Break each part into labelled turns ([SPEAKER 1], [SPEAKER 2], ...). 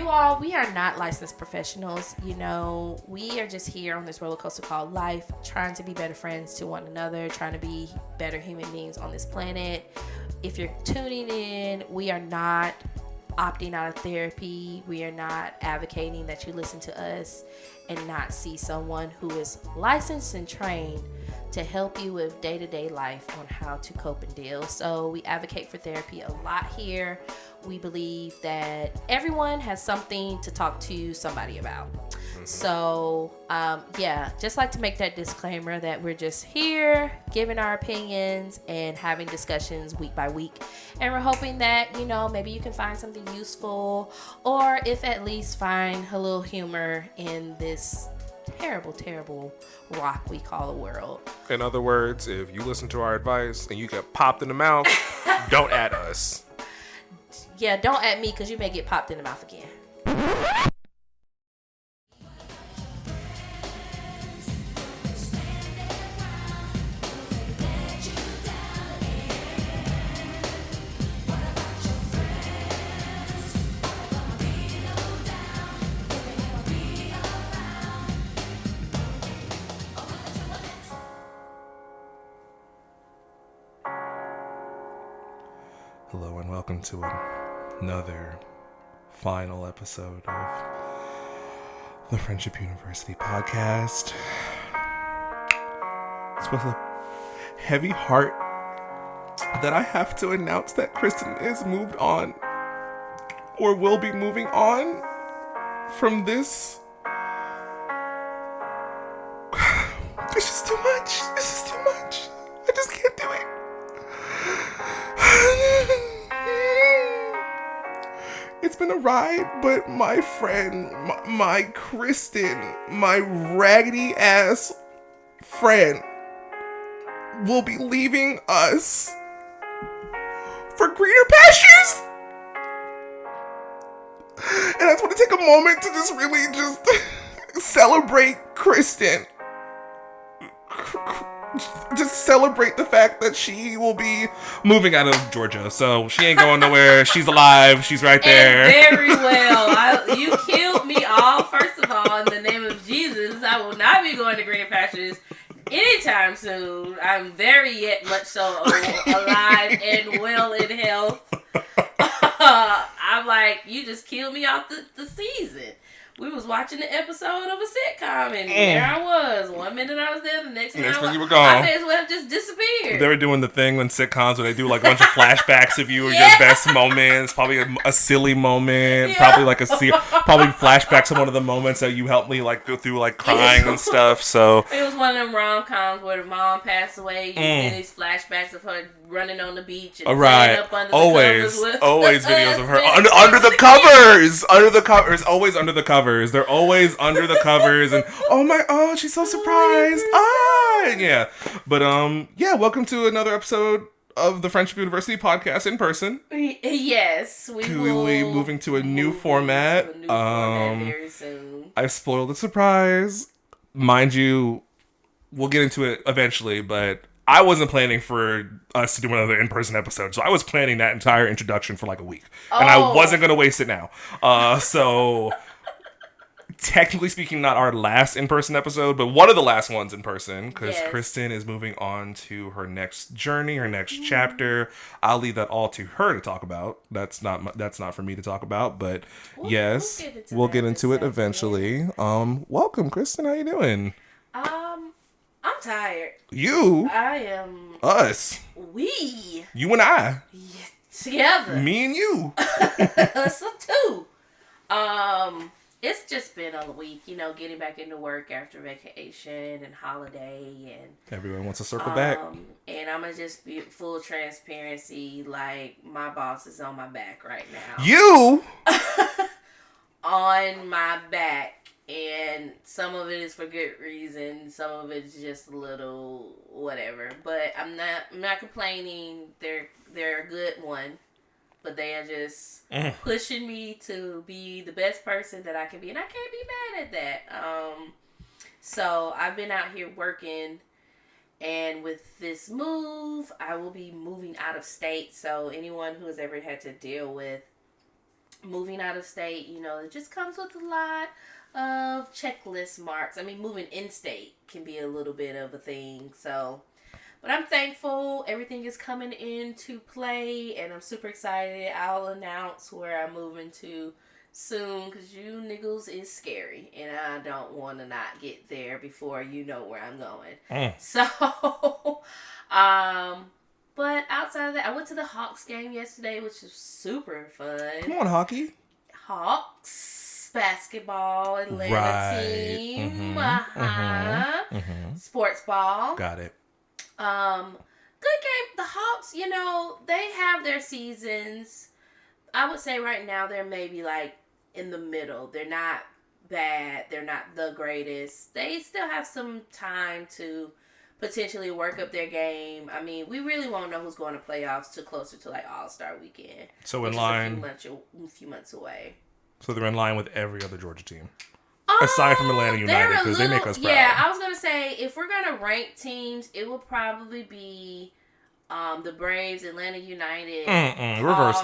[SPEAKER 1] all, we are not licensed professionals. You know, we are just here on this roller coaster called life, trying to be better friends to one another, trying to be better human beings on this planet. If you're tuning in, we are not opting out of therapy. We are not advocating that you listen to us and not see someone who is licensed and trained to help you with day-to-day life on how to cope and deal. So we advocate for therapy a lot here. We believe that everyone has something to talk to somebody about. So, just like to make that disclaimer that we're just here giving our opinions and having discussions week by week. And we're hoping that, you know, maybe you can find something useful, or if at least find a little humor in this terrible, terrible rock we call the world.
[SPEAKER 2] In other words, if you listen to our advice and you get popped in the mouth, don't at us.
[SPEAKER 1] Yeah, don't at me, because you may get popped in the mouth again.
[SPEAKER 2] Hello and welcome to another final episode of the Friendship University podcast. It's with a heavy heart that I have to announce that Kristen is moved on, or will be moving on from this. It's just too much. This is too much. I just can't do it. It's been a ride, but my friend, my Kristen, my raggedy ass friend will be leaving us for greener pastures. And I just want to take a moment to just really just celebrate Kristen. Just celebrate the fact that she will be moving out of Georgia. So she ain't going nowhere. She's alive. She's right there.
[SPEAKER 1] And very well. You killed me all. First of all, in the name of Jesus, I will not be going to greener pastures anytime soon. I'm very yet much so alive and well in health. I'm like, you just killed me off the season. We was watching the episode of a sitcom, and there I was. 1 minute I was there, the next minute
[SPEAKER 2] you were gone.
[SPEAKER 1] I may as well have just disappeared.
[SPEAKER 2] They were doing the thing on sitcoms where they do like a bunch of flashbacks of you or your best moments. Probably a silly moment.
[SPEAKER 1] Yeah.
[SPEAKER 2] Probably probably flashbacks to one of the moments that you helped me like go through like crying and stuff. So
[SPEAKER 1] it was one of them rom-coms where the mom passed away. You get these flashbacks of her running on the beach and
[SPEAKER 2] right.
[SPEAKER 1] up under
[SPEAKER 2] Always
[SPEAKER 1] the covers.
[SPEAKER 2] Always videos of her under the covers. Under the covers. Always under the covers. They're always under the covers, and oh, she's so surprised. Yeah. But welcome to another episode of the Friendship University podcast in person.
[SPEAKER 1] Yes, we will
[SPEAKER 2] be moving to a new format.
[SPEAKER 1] Very soon.
[SPEAKER 2] I spoiled the surprise. Mind you, we'll get into it eventually, but I wasn't planning for us to do another in-person episode, so I was planning that entire introduction for like a week, and I wasn't going to waste it now. So technically speaking, not our last in-person episode, but one of the last ones in person, because Kristen is moving on to her next journey, her next chapter. I'll leave that all to her to talk about. That's not for me to talk about, but we'll get into it eventually. Welcome, Kristen. How you doing?
[SPEAKER 1] I'm tired.
[SPEAKER 2] You?
[SPEAKER 1] I am.
[SPEAKER 2] Us.
[SPEAKER 1] We.
[SPEAKER 2] You and I.
[SPEAKER 1] Yeah, together.
[SPEAKER 2] Me and you.
[SPEAKER 1] Us two. It's just been a week, you know, getting back into work after vacation and holiday, and
[SPEAKER 2] everyone wants to circle back.
[SPEAKER 1] And I'm gonna just be full transparency, like my boss is on my back right now.
[SPEAKER 2] You
[SPEAKER 1] on my back, and some of it is for good reason, some of it is just a little whatever. But I'm not complaining. They're a good one. But they are just pushing me to be the best person that I can be. And I can't be mad at that. So I've been out here working. And with this move, I will be moving out of state. So anyone who has ever had to deal with moving out of state, it just comes with a lot of checklist marks. I mean, moving in state can be a little bit of a thing. So, but I'm thankful everything is coming into play, and I'm super excited. I'll announce where I'm moving to soon, because you niggles is scary, and I don't want to not get there before you know where I'm going. So, but outside of that, I went to the Hawks game yesterday, which was super fun.
[SPEAKER 2] Come on, hockey.
[SPEAKER 1] Hawks basketball, Atlanta team. Sports ball.
[SPEAKER 2] Got it.
[SPEAKER 1] Good game. The Hawks, they have their seasons. I would say right now they're maybe like in the middle. They're not bad. They're not the greatest. They still have some time to potentially work up their game. I mean, we really won't know who's going to playoffs till closer to like All-Star weekend.
[SPEAKER 2] So in line,
[SPEAKER 1] a few months away.
[SPEAKER 2] So they're in line with every other Georgia team, aside from Atlanta United, because they make us proud.
[SPEAKER 1] Yeah, I was gonna say if we're gonna rank teams, it will probably be the Braves, Atlanta United.
[SPEAKER 2] Reverse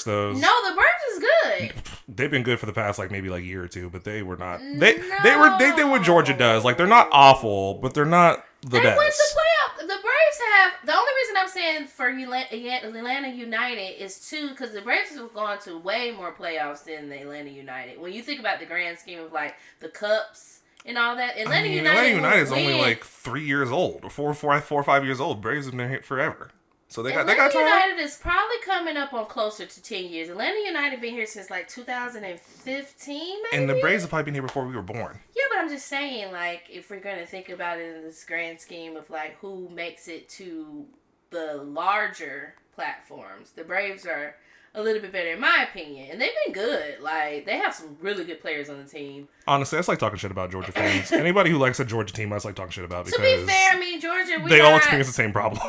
[SPEAKER 2] those.
[SPEAKER 1] No, the Braves is good.
[SPEAKER 2] They've been good for the past maybe year or two, but they were not. They did what Georgia does. Like, they're not awful, but they're not the best.
[SPEAKER 1] They went to playoff. The Braves have the only reason I'm saying for Atlanta United is because the Braves have gone to way more playoffs than the Atlanta United. When you think about the grand scheme of the Cups and all that, Atlanta United is
[SPEAKER 2] only 3 years old, 4 or 5 years old. Braves have been here forever. So they got time.
[SPEAKER 1] Atlanta United is probably coming up on closer to 10 years. Atlanta United been here since 2015, maybe?
[SPEAKER 2] And the Braves have probably been here before we were born.
[SPEAKER 1] Yeah, but I'm just saying, if we're going to think about it in this grand scheme of, who makes it to the larger platforms, the Braves are a little bit better, in my opinion. And they've been good. They have some really good players on the team.
[SPEAKER 2] Honestly, that's like talking shit about Georgia fans. Anybody who likes a Georgia team, that's like talking shit about, because
[SPEAKER 1] to be fair, I mean, Georgia,
[SPEAKER 2] they all experience the same problem.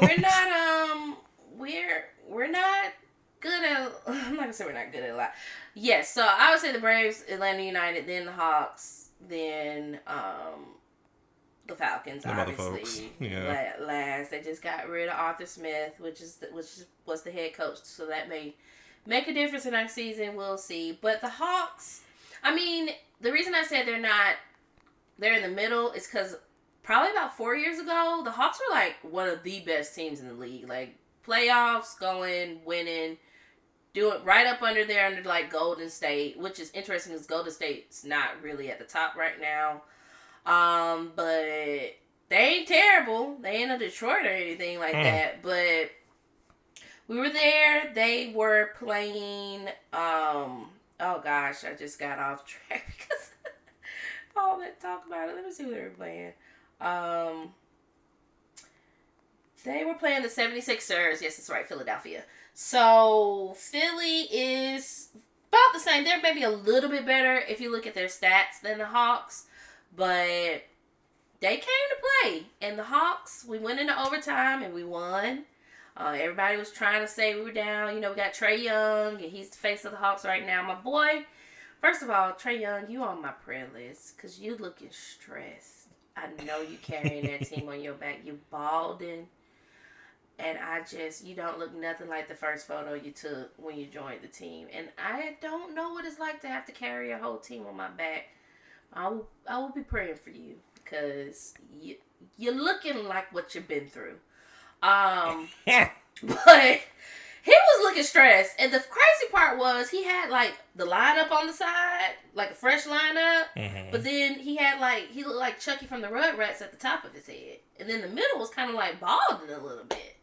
[SPEAKER 1] We're not good at, I'm not going to say we're not good at a lot. Yes, so I would say the Braves, Atlanta United, then the Hawks, then the Falcons, obviously.
[SPEAKER 2] Yeah.
[SPEAKER 1] Last, they just got rid of Arthur Smith, which was the head coach, so that may make a difference in our season. We'll see. But the Hawks, I mean, the reason I said they're in the middle is because probably about 4 years ago, the Hawks were one of the best teams in the league. Playoffs, going, winning, do it right up under Golden State, which is interesting because Golden State's not really at the top right now. But they ain't terrible. They ain't no Detroit or anything like that. But we were there. They were playing. Oh gosh, I just got off track because all that talk about it. Let me see who they were playing. They were playing the 76ers. Yes, that's right, Philadelphia. So Philly is about the same. They're maybe a little bit better if you look at their stats than the Hawks. But they came to play. And the Hawks, we went into overtime and we won. Everybody was trying to say we were down. We got Trae Young, and he's the face of the Hawks right now. My boy, first of all, Trae Young, you on my prayer list because you looking stressed. I know you carrying that team on your back. You balding. And you don't look nothing like the first photo you took when you joined the team. And I don't know what it's like to have to carry a whole team on my back. I will be praying for you because you're looking like what you've been through. But he was looking stressed. And the crazy part was he had the lineup on the side, a fresh lineup. Mm-hmm. But then he looked like Chucky from the Rugrats at the top of his head. And then the middle was kind of balding a little bit.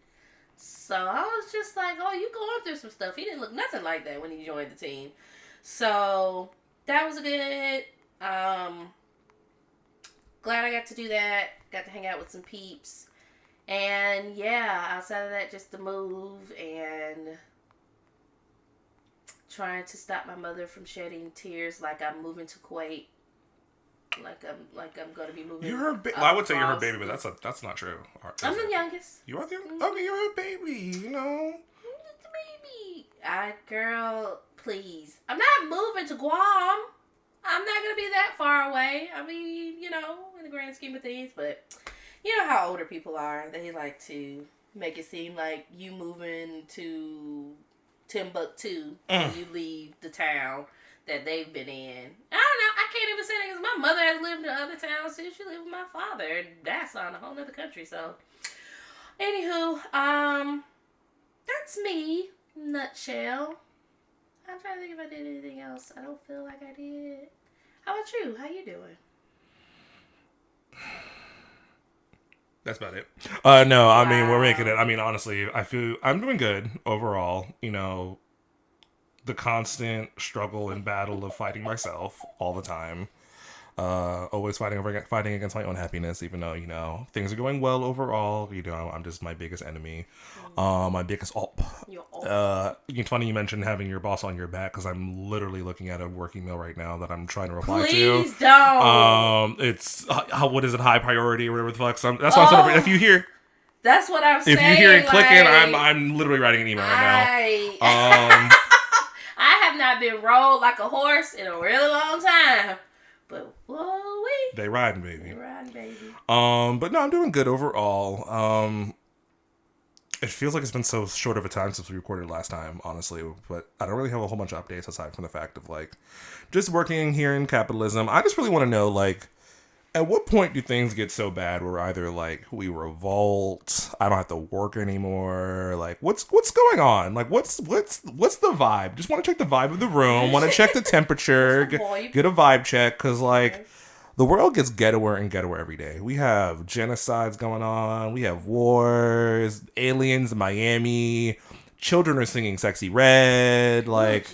[SPEAKER 1] So I was just oh, you going through some stuff. He didn't look nothing like that when he joined the team. So that was good. Glad I got to do that. Got to hang out with some peeps. And yeah, outside of that, just the move and trying to stop my mother from shedding tears I'm moving to Kuwait. I'm gonna be moving.
[SPEAKER 2] You're her I would say you're her baby, but that's not true.
[SPEAKER 1] I'm the youngest.
[SPEAKER 2] You are the youngest? Okay, you're her baby,
[SPEAKER 1] I'm just the baby. Girl, please. I'm not moving to Guam. I'm not gonna be that far away. I mean, in the grand scheme of things, but you know how older people are. They like to make it seem like you moving to Timbuktu when you leave the town that they've been in. I don't know. I can't even say that because my mother has lived in other towns too. She lived with my father, and that's on a whole other country. So, anywho, that's me. Nutshell. I'm trying to think if I did anything else. I don't feel like I did. How about you? How you doing?
[SPEAKER 2] That's about it. No, I mean, we're making it. I mean, honestly, I feel I'm doing good overall. You know, the constant struggle and battle of fighting myself all the time. Always fighting against my own happiness, even though, you know, things are going well overall. You know, I'm just my biggest enemy. My biggest op. It's funny you mentioned having your boss on your back, because I'm literally looking at a work email right now that I'm trying to reply to.
[SPEAKER 1] Please don't.
[SPEAKER 2] It's what is it, high priority or whatever the fuck. So that's what I'm sort of, if you hear.
[SPEAKER 1] That's what I'm saying.
[SPEAKER 2] If you hear it clicking, I'm literally writing an email right now.
[SPEAKER 1] I have not been rolled like a horse in a really long time. But whoa-wee.
[SPEAKER 2] They riding, baby.
[SPEAKER 1] They riding, baby.
[SPEAKER 2] But no, I'm doing good overall. It feels like it's been so short of a time since we recorded last time, honestly. But I don't really have a whole bunch of updates aside from the fact of, like, just working here in capitalism. I just really want to know, like, at what point do things get so bad where either, like, we revolt, I don't have to work anymore, like, what's going on? Like, what's the vibe? Just want to check the vibe of the room, want to check the temperature, get a vibe check, because, like, the world gets ghettoer and ghettoer every day. We have genocides going on, we have wars, aliens in Miami, children are singing Sexy Red, like,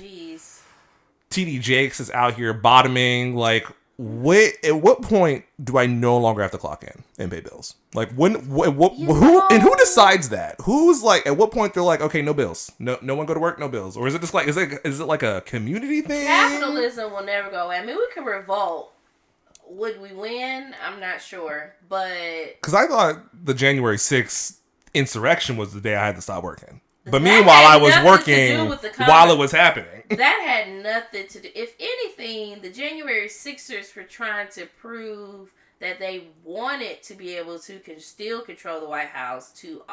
[SPEAKER 2] TD Jakes is out here bottoming, like, at what point do I no longer have to clock in and pay bills? Like, who decides that? Who's like, at what point they're like, okay, no bills, no one go to work, no bills, or is it just like, is it like a community thing?
[SPEAKER 1] Capitalism will never go away. I mean, we could revolt. Would we win? I'm not sure, but
[SPEAKER 2] because I thought the January 6th insurrection was the day I had to stop working. But meanwhile, I was working while it was happening.
[SPEAKER 1] That had nothing to do. If anything, the January 6ers were trying to prove that they wanted to be able to still control the White House to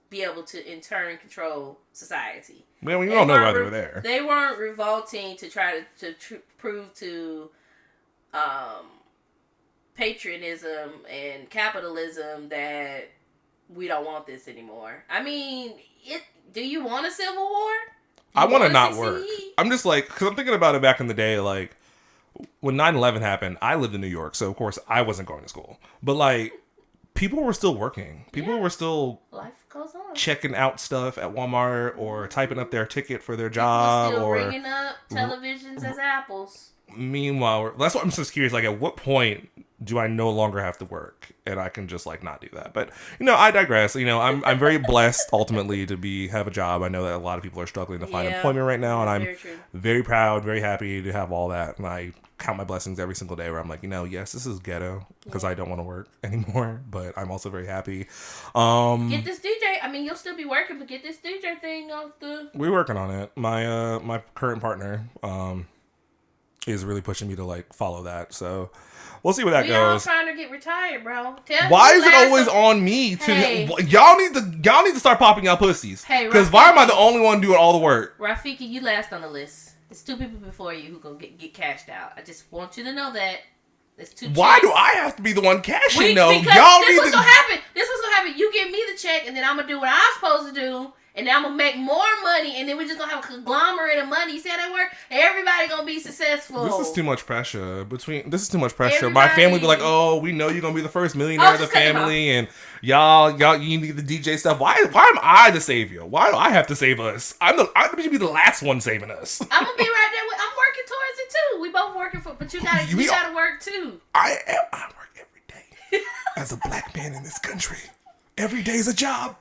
[SPEAKER 1] be able to in turn control society.
[SPEAKER 2] Well, we don't know why they were there.
[SPEAKER 1] They weren't revolting to try to prove to patriotism and capitalism that we don't want this anymore. I mean, do you want a civil war?
[SPEAKER 2] I want to not work. I'm just like, because I'm thinking about it back in the day, like, when 9/11 happened, I lived in New York, so of course I wasn't going to school. But, like, people were still working. People were still
[SPEAKER 1] life goes on,
[SPEAKER 2] checking out stuff at Walmart or typing up their ticket for their job.
[SPEAKER 1] Still ringing up televisions as apples.
[SPEAKER 2] Meanwhile, that's what I'm just curious. Like, at what point do I no longer have to work and I can just, like, not do that? But, you know, I digress. You know, I'm very blessed ultimately to have a job. I know that a lot of people are struggling to find employment right now, and I'm very proud, very happy to have all that. And I count my blessings every single day where I'm like, you know, yes, this is ghetto because I don't want to work anymore, but I'm also very happy.
[SPEAKER 1] Get this DJ. I mean, you'll still be working, but get this DJ thing off the.
[SPEAKER 2] We're working on it. My current partner is really pushing me to, like, follow that. So we'll see where that goes.
[SPEAKER 1] We all trying to get retired, bro.
[SPEAKER 2] Why is it always on me to y'all need to start popping out pussies? Hey, because why am I the only one doing all the work?
[SPEAKER 1] Rafiki, you last on the list. There's 2 people before you who gonna get cashed out. I just want you to know that. There's 2
[SPEAKER 2] Why
[SPEAKER 1] checks.
[SPEAKER 2] do I have to be the one cashing
[SPEAKER 1] though?
[SPEAKER 2] Y'all
[SPEAKER 1] this was gonna happen. This was gonna happen. You give me the check, and then I'm gonna do what I'm supposed to do. And then I'm going to make more money, and then we're just going to have a conglomerate of money. You see how that work? Everybody going to be successful.
[SPEAKER 2] This is too much pressure. My family be like, oh, we know you're going to be the first millionaire of the family, and y'all, you need the DJ stuff. Why am I the savior? Why do I have to save us? I'm going to be the last one saving us.
[SPEAKER 1] I'm going to be right there. I'm working towards it, too. We both working but you got to work, too.
[SPEAKER 2] I work every day as a black man in this country. Every day is a job.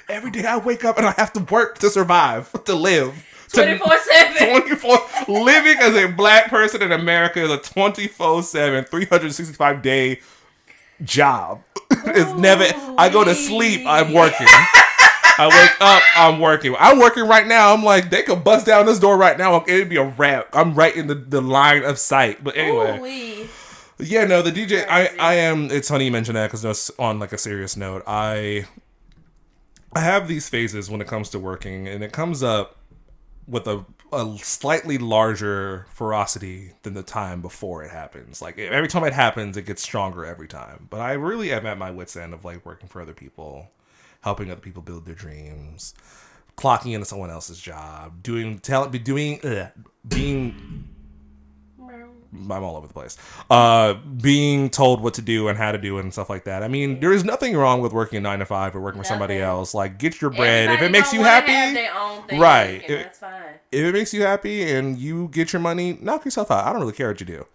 [SPEAKER 2] Every day I wake up and I have to work to survive, to live.
[SPEAKER 1] 24/7.
[SPEAKER 2] Living as a black person in America is a 24/7, 365-day job. It's never. I go to sleep, I'm working. I wake up, I'm working. I'm working right now. I'm like, they could bust down this door right now. It'd be a wrap. I'm right in the line of sight. But anyway.
[SPEAKER 1] Ooh-wee.
[SPEAKER 2] Yeah, no, the DJ, I am, it's funny you mention that because on, like, a serious note, I I have these phases when it comes to working, and it comes up with a slightly larger ferocity than the time before it happens. Like every time it happens, it gets stronger every time. But I really am at my wit's end of like working for other people, helping other people build their dreams, clocking into someone else's job, being I'm all over the place. Being told what to do and how to do it and stuff like that. I mean, there is nothing wrong with working a 9 to 5 or working for somebody else. Like, get your bread.
[SPEAKER 1] Everybody
[SPEAKER 2] if it makes you
[SPEAKER 1] have
[SPEAKER 2] happy,
[SPEAKER 1] their own thing,
[SPEAKER 2] right?
[SPEAKER 1] And that's fine.
[SPEAKER 2] If it makes you happy and you get your money, knock yourself out. I don't really care what you do.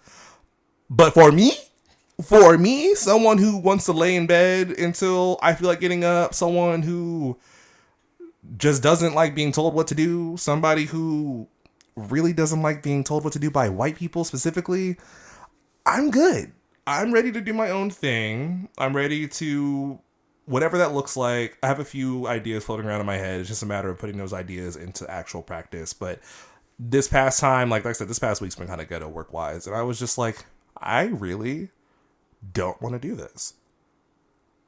[SPEAKER 2] But for me, someone who wants to lay in bed until I feel like getting up, someone who just doesn't like being told what to do, somebody who really doesn't like being told what to do by white people specifically, I'm good. I'm ready to do my own thing. I'm ready to whatever that looks like. I have a few ideas floating around in my head. It's just a matter of putting those ideas into actual practice. But this past time, like I said, this past week's been kind of ghetto work wise, and I was just like, I really don't want to do this.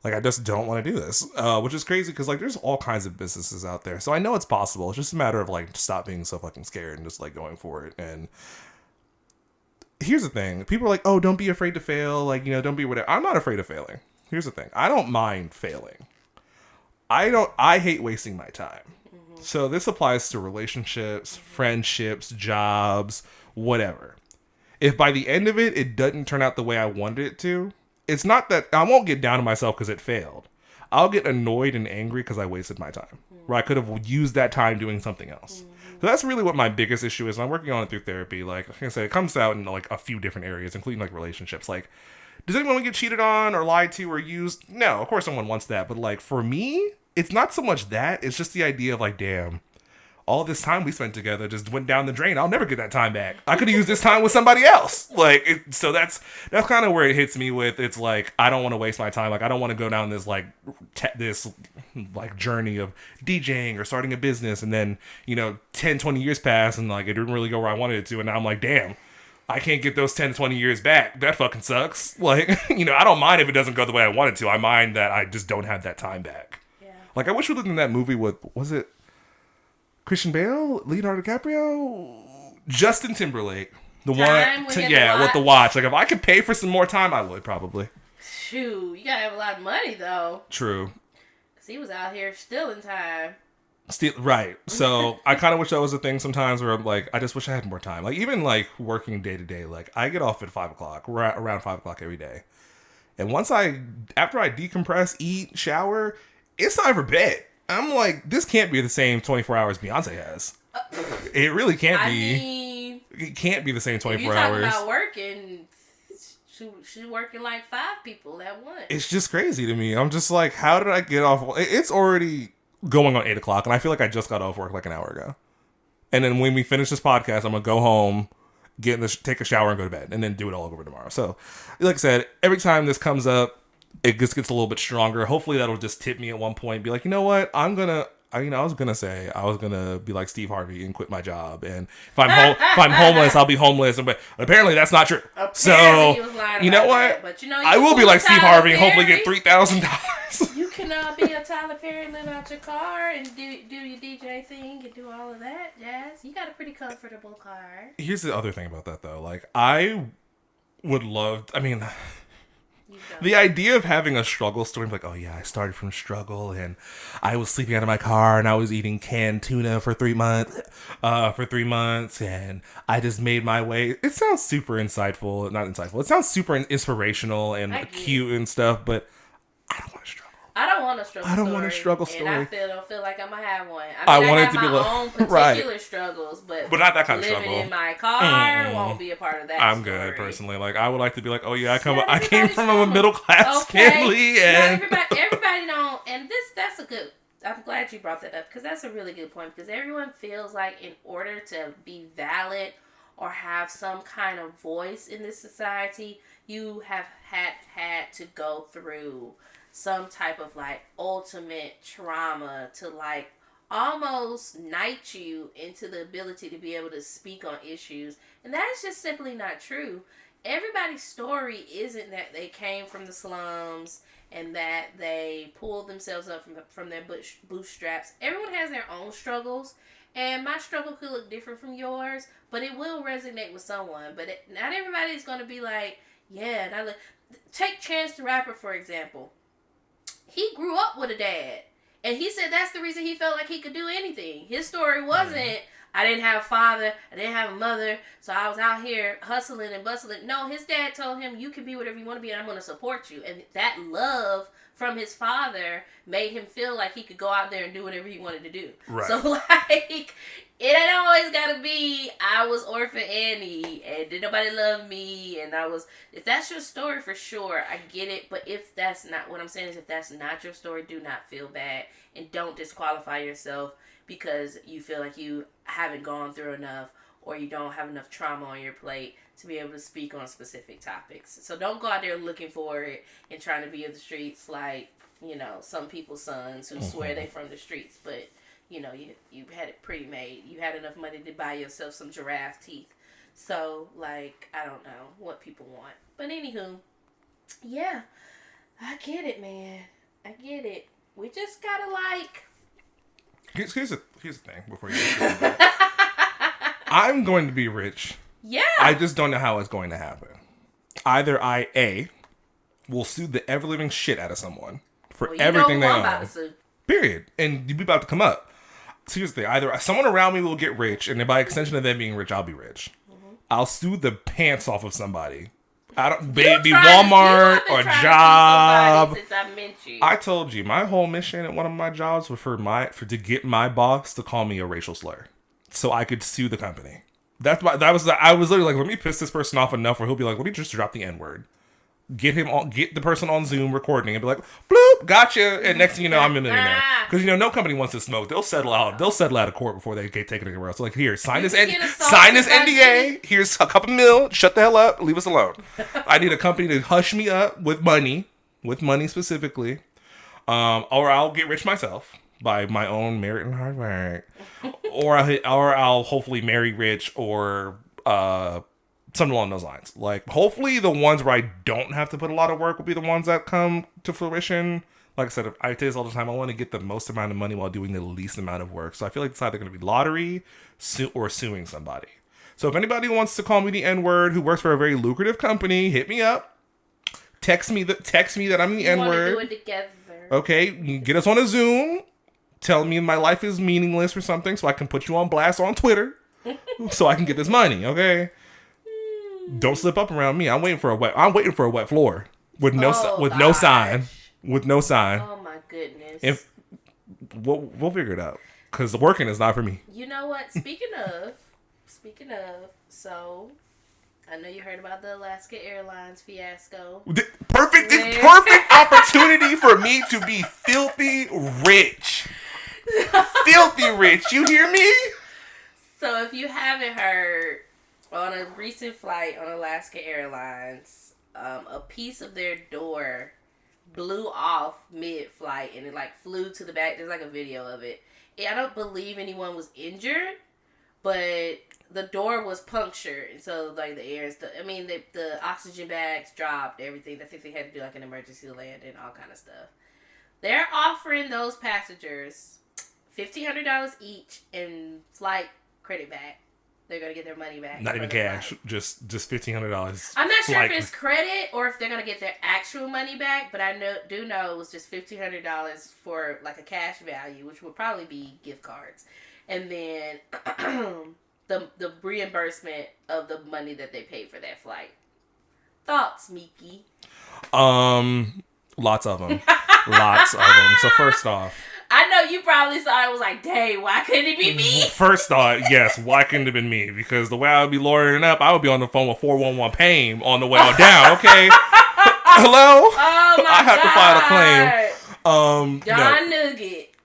[SPEAKER 2] Like, I just don't want to do this, which is crazy because, like, there's all kinds of businesses out there. So I know it's possible. It's just a matter of, like, stop being so fucking scared and just, like, going for it. And here's the thing. People are like, oh, don't be afraid to fail. Like, you know, don't be whatever. I'm not afraid of failing. Here's the thing. I don't mind failing. I hate wasting my time. Mm-hmm. So this applies to relationships, friendships, jobs, whatever. If by the end of it, it doesn't turn out the way I wanted it to, it's not that I won't get down on myself because it failed. I'll get annoyed and angry because I wasted my time. Where I could have used that time doing something else. So that's really what my biggest issue is. I'm working on it through therapy. Like I said, it comes out in like a few different areas, including like relationships. Like, does anyone want to get cheated on or lied to or used? No, of course someone wants that. But like for me, it's not so much that. It's just the idea of like, damn, all this time we spent together just went down the drain. I'll never get that time back. I could have used this time with somebody else. Like, so that's kind of where it hits me with. It's like, I don't want to waste my time. Like, I don't want to go down this this journey of DJing or starting a business. And then, 10, 20 years pass and like, it didn't really go where I wanted it to. And now I'm like, damn, I can't get those 10, 20 years back. That fucking sucks. Like, I don't mind if it doesn't go the way I want it to. I mind that I just don't have that time back. Yeah. Like, I wish we lived in that movie with, was it Christian Bale, Leonardo DiCaprio, Justin Timberlake, with the watch. Like if I could pay for some more time, I would probably.
[SPEAKER 1] Shoot, you gotta have a lot of money though.
[SPEAKER 2] True.
[SPEAKER 1] Cause he was out here stealing time.
[SPEAKER 2] Right. So I kind of wish that was a thing sometimes where I'm like, I just wish I had more time. Like even like working day to day, like I get off at 5 o'clock, around 5 o'clock every day, and after I decompress, eat, shower, it's time for bed. I'm like, this can't be the same 24 hours Beyonce has. It really can't be. It can't be the same 24 hours.
[SPEAKER 1] You're talking about working. She's working like 5 people at once.
[SPEAKER 2] It's just crazy to me. I'm just like, how did I get off? It's already going on 8 o'clock, and I feel like I just got off work like an hour ago. And then when we finish this podcast, I'm going to go home, take a shower, and go to bed, and then do it all over tomorrow. So, like I said, every time this comes up, it just gets a little bit stronger. Hopefully that'll just tip me at one point and be like, you know what? I was gonna be like Steve Harvey and quit my job, and if I'm homeless, I'll be homeless. But apparently that's not true. So you know what?
[SPEAKER 1] But
[SPEAKER 2] I will be like Steve Harvey and hopefully get $3,000.
[SPEAKER 1] You can be a Tyler Perry, live out your car and do your DJ thing and do all of that jazz. You got a pretty comfortable car.
[SPEAKER 2] Here's the other thing about that though. Like I would love. I mean. The idea of having a struggle story, like, oh yeah, I started from struggle and I was sleeping out of my car and I was eating canned tuna for 3 months, and I just made my way. It sounds super insightful, not insightful. It sounds super inspirational and cute and stuff, but I don't want to struggle.
[SPEAKER 1] I don't want a struggle story.
[SPEAKER 2] I don't want a struggle story.
[SPEAKER 1] And I don't feel like I'm going to have one. I want it to be my own particular struggles, but
[SPEAKER 2] not that kind of struggle.
[SPEAKER 1] Living in my car won't be a part of that
[SPEAKER 2] I'm
[SPEAKER 1] story.
[SPEAKER 2] Good, personally. Like, I would like to be like, oh yeah, I came from a middle class family. And
[SPEAKER 1] everybody don't, and that's a good, I'm glad you brought that up, because that's a really good point, because everyone feels like in order to be valid or have some kind of voice in this society, you have had to go through some type of like ultimate trauma to like almost knight you into the ability to be able to speak on issues. And that is just simply not true. everybody's story isn't that they came from the slums and that they pulled themselves up from their bootstraps. Everyone has their own struggles, and my struggle could look different from yours, but it will resonate with someone. But not everybody's going to be like, yeah. And take Chance the Rapper, for example. He grew up with a dad, and he said that's the reason he felt like he could do anything. His story wasn't, I didn't have a father, I didn't have a mother, so I was out here hustling and bustling. No, his dad told him, you can be whatever you want to be, and I'm going to support you. And that love from his father made him feel like he could go out there and do whatever he wanted to do.
[SPEAKER 2] Right.
[SPEAKER 1] So, like, it ain't always got to be, I was Orphan Annie, and did nobody love me, and if that's your story, for sure, I get it. But if that's not, what I'm saying is, if that's not your story, do not feel bad, and don't disqualify yourself because you feel like you haven't gone through enough, or you don't have enough trauma on your plate to be able to speak on specific topics. So don't go out there looking for it and trying to be in the streets like, some people's sons who swear they from the streets, but you had it pretty made. You had enough money to buy yourself some giraffe teeth. So, like, I don't know what people want. But anywho, yeah, I get it, man. I get it. We just gotta, like...
[SPEAKER 2] Here's the thing before you get into it. I'm going to be rich.
[SPEAKER 1] Yeah.
[SPEAKER 2] I just don't know how it's going to happen. Either I, will sue the ever-living shit out of someone for everything they own. Period. And you'll be about to come up. Seriously, either someone around me will get rich, and by extension of them being rich, I'll be rich. Mm-hmm. I'll sue the pants off of somebody. Baby Walmart or job.
[SPEAKER 1] Since I met you.
[SPEAKER 2] I told you my whole mission at one of my jobs was to get my boss to call me a racial slur, so I could sue the company. I was literally like, let me piss this person off enough where he'll be like, let me just drop the N-word. Get the person on Zoom recording and be like, bloop, gotcha. And next thing you know, I'm a millionaire. Because, no company wants to smoke. They'll settle out of court before they get taken anywhere else. So, like, here, sign this NDA. Here's a couple mil. Shut the hell up. Leave us alone. I need a company to hush me up with money specifically. Or I'll get rich myself by my own merit and hard work. or I'll hopefully marry rich or, something along those lines. Like, hopefully the ones where I don't have to put a lot of work will be the ones that come to fruition. Like I said, I say this all the time, I want to get the most amount of money while doing the least amount of work. So I feel like it's either going to be lottery or suing somebody. So if anybody wants to call me the N-word who works for a very lucrative company, hit me up. Text me that I'm the N-word. We want to do it together. Okay, you can get us on a Zoom. Tell me my life is meaningless or something so I can put you on blast on Twitter so I can get this money, okay? Don't slip up around me. I'm waiting for a wet floor with no sign. With no sign.
[SPEAKER 1] Oh my goodness.
[SPEAKER 2] If we'll figure it out, because the working is not for me.
[SPEAKER 1] You know what? Speaking of, so I know you heard about the Alaska Airlines fiasco.
[SPEAKER 2] Perfect opportunity for me to be filthy rich. Filthy rich. You hear me?
[SPEAKER 1] So if you haven't heard, on a recent flight on Alaska Airlines, a piece of their door blew off mid-flight and it flew to the back. There's a video of it. I don't believe anyone was injured, but the door was punctured, and so the oxygen bags dropped, everything. I think they had to do an emergency landing, all kind of stuff. They're offering those passengers $1,500 each in flight credit back. They're going to get their money back.
[SPEAKER 2] Not even cash. Just $1,500.
[SPEAKER 1] I'm not sure if it's credit or if they're going to get their actual money back, but I do know it was just $1,500 for a cash value, which would probably be gift cards. And then the reimbursement of the money that they paid for that flight. Thoughts, Miki?
[SPEAKER 2] Lots of them. Lots of them. So first off,
[SPEAKER 1] I know you probably saw it was like, dang, why couldn't it be me?
[SPEAKER 2] First thought, yes, why couldn't it have been me? Because the way I would be lawyering up, I would be on the phone with 411 PAIM on the way down, okay? Hello?
[SPEAKER 1] Oh my God.
[SPEAKER 2] I have to file a claim.
[SPEAKER 1] John Nugget.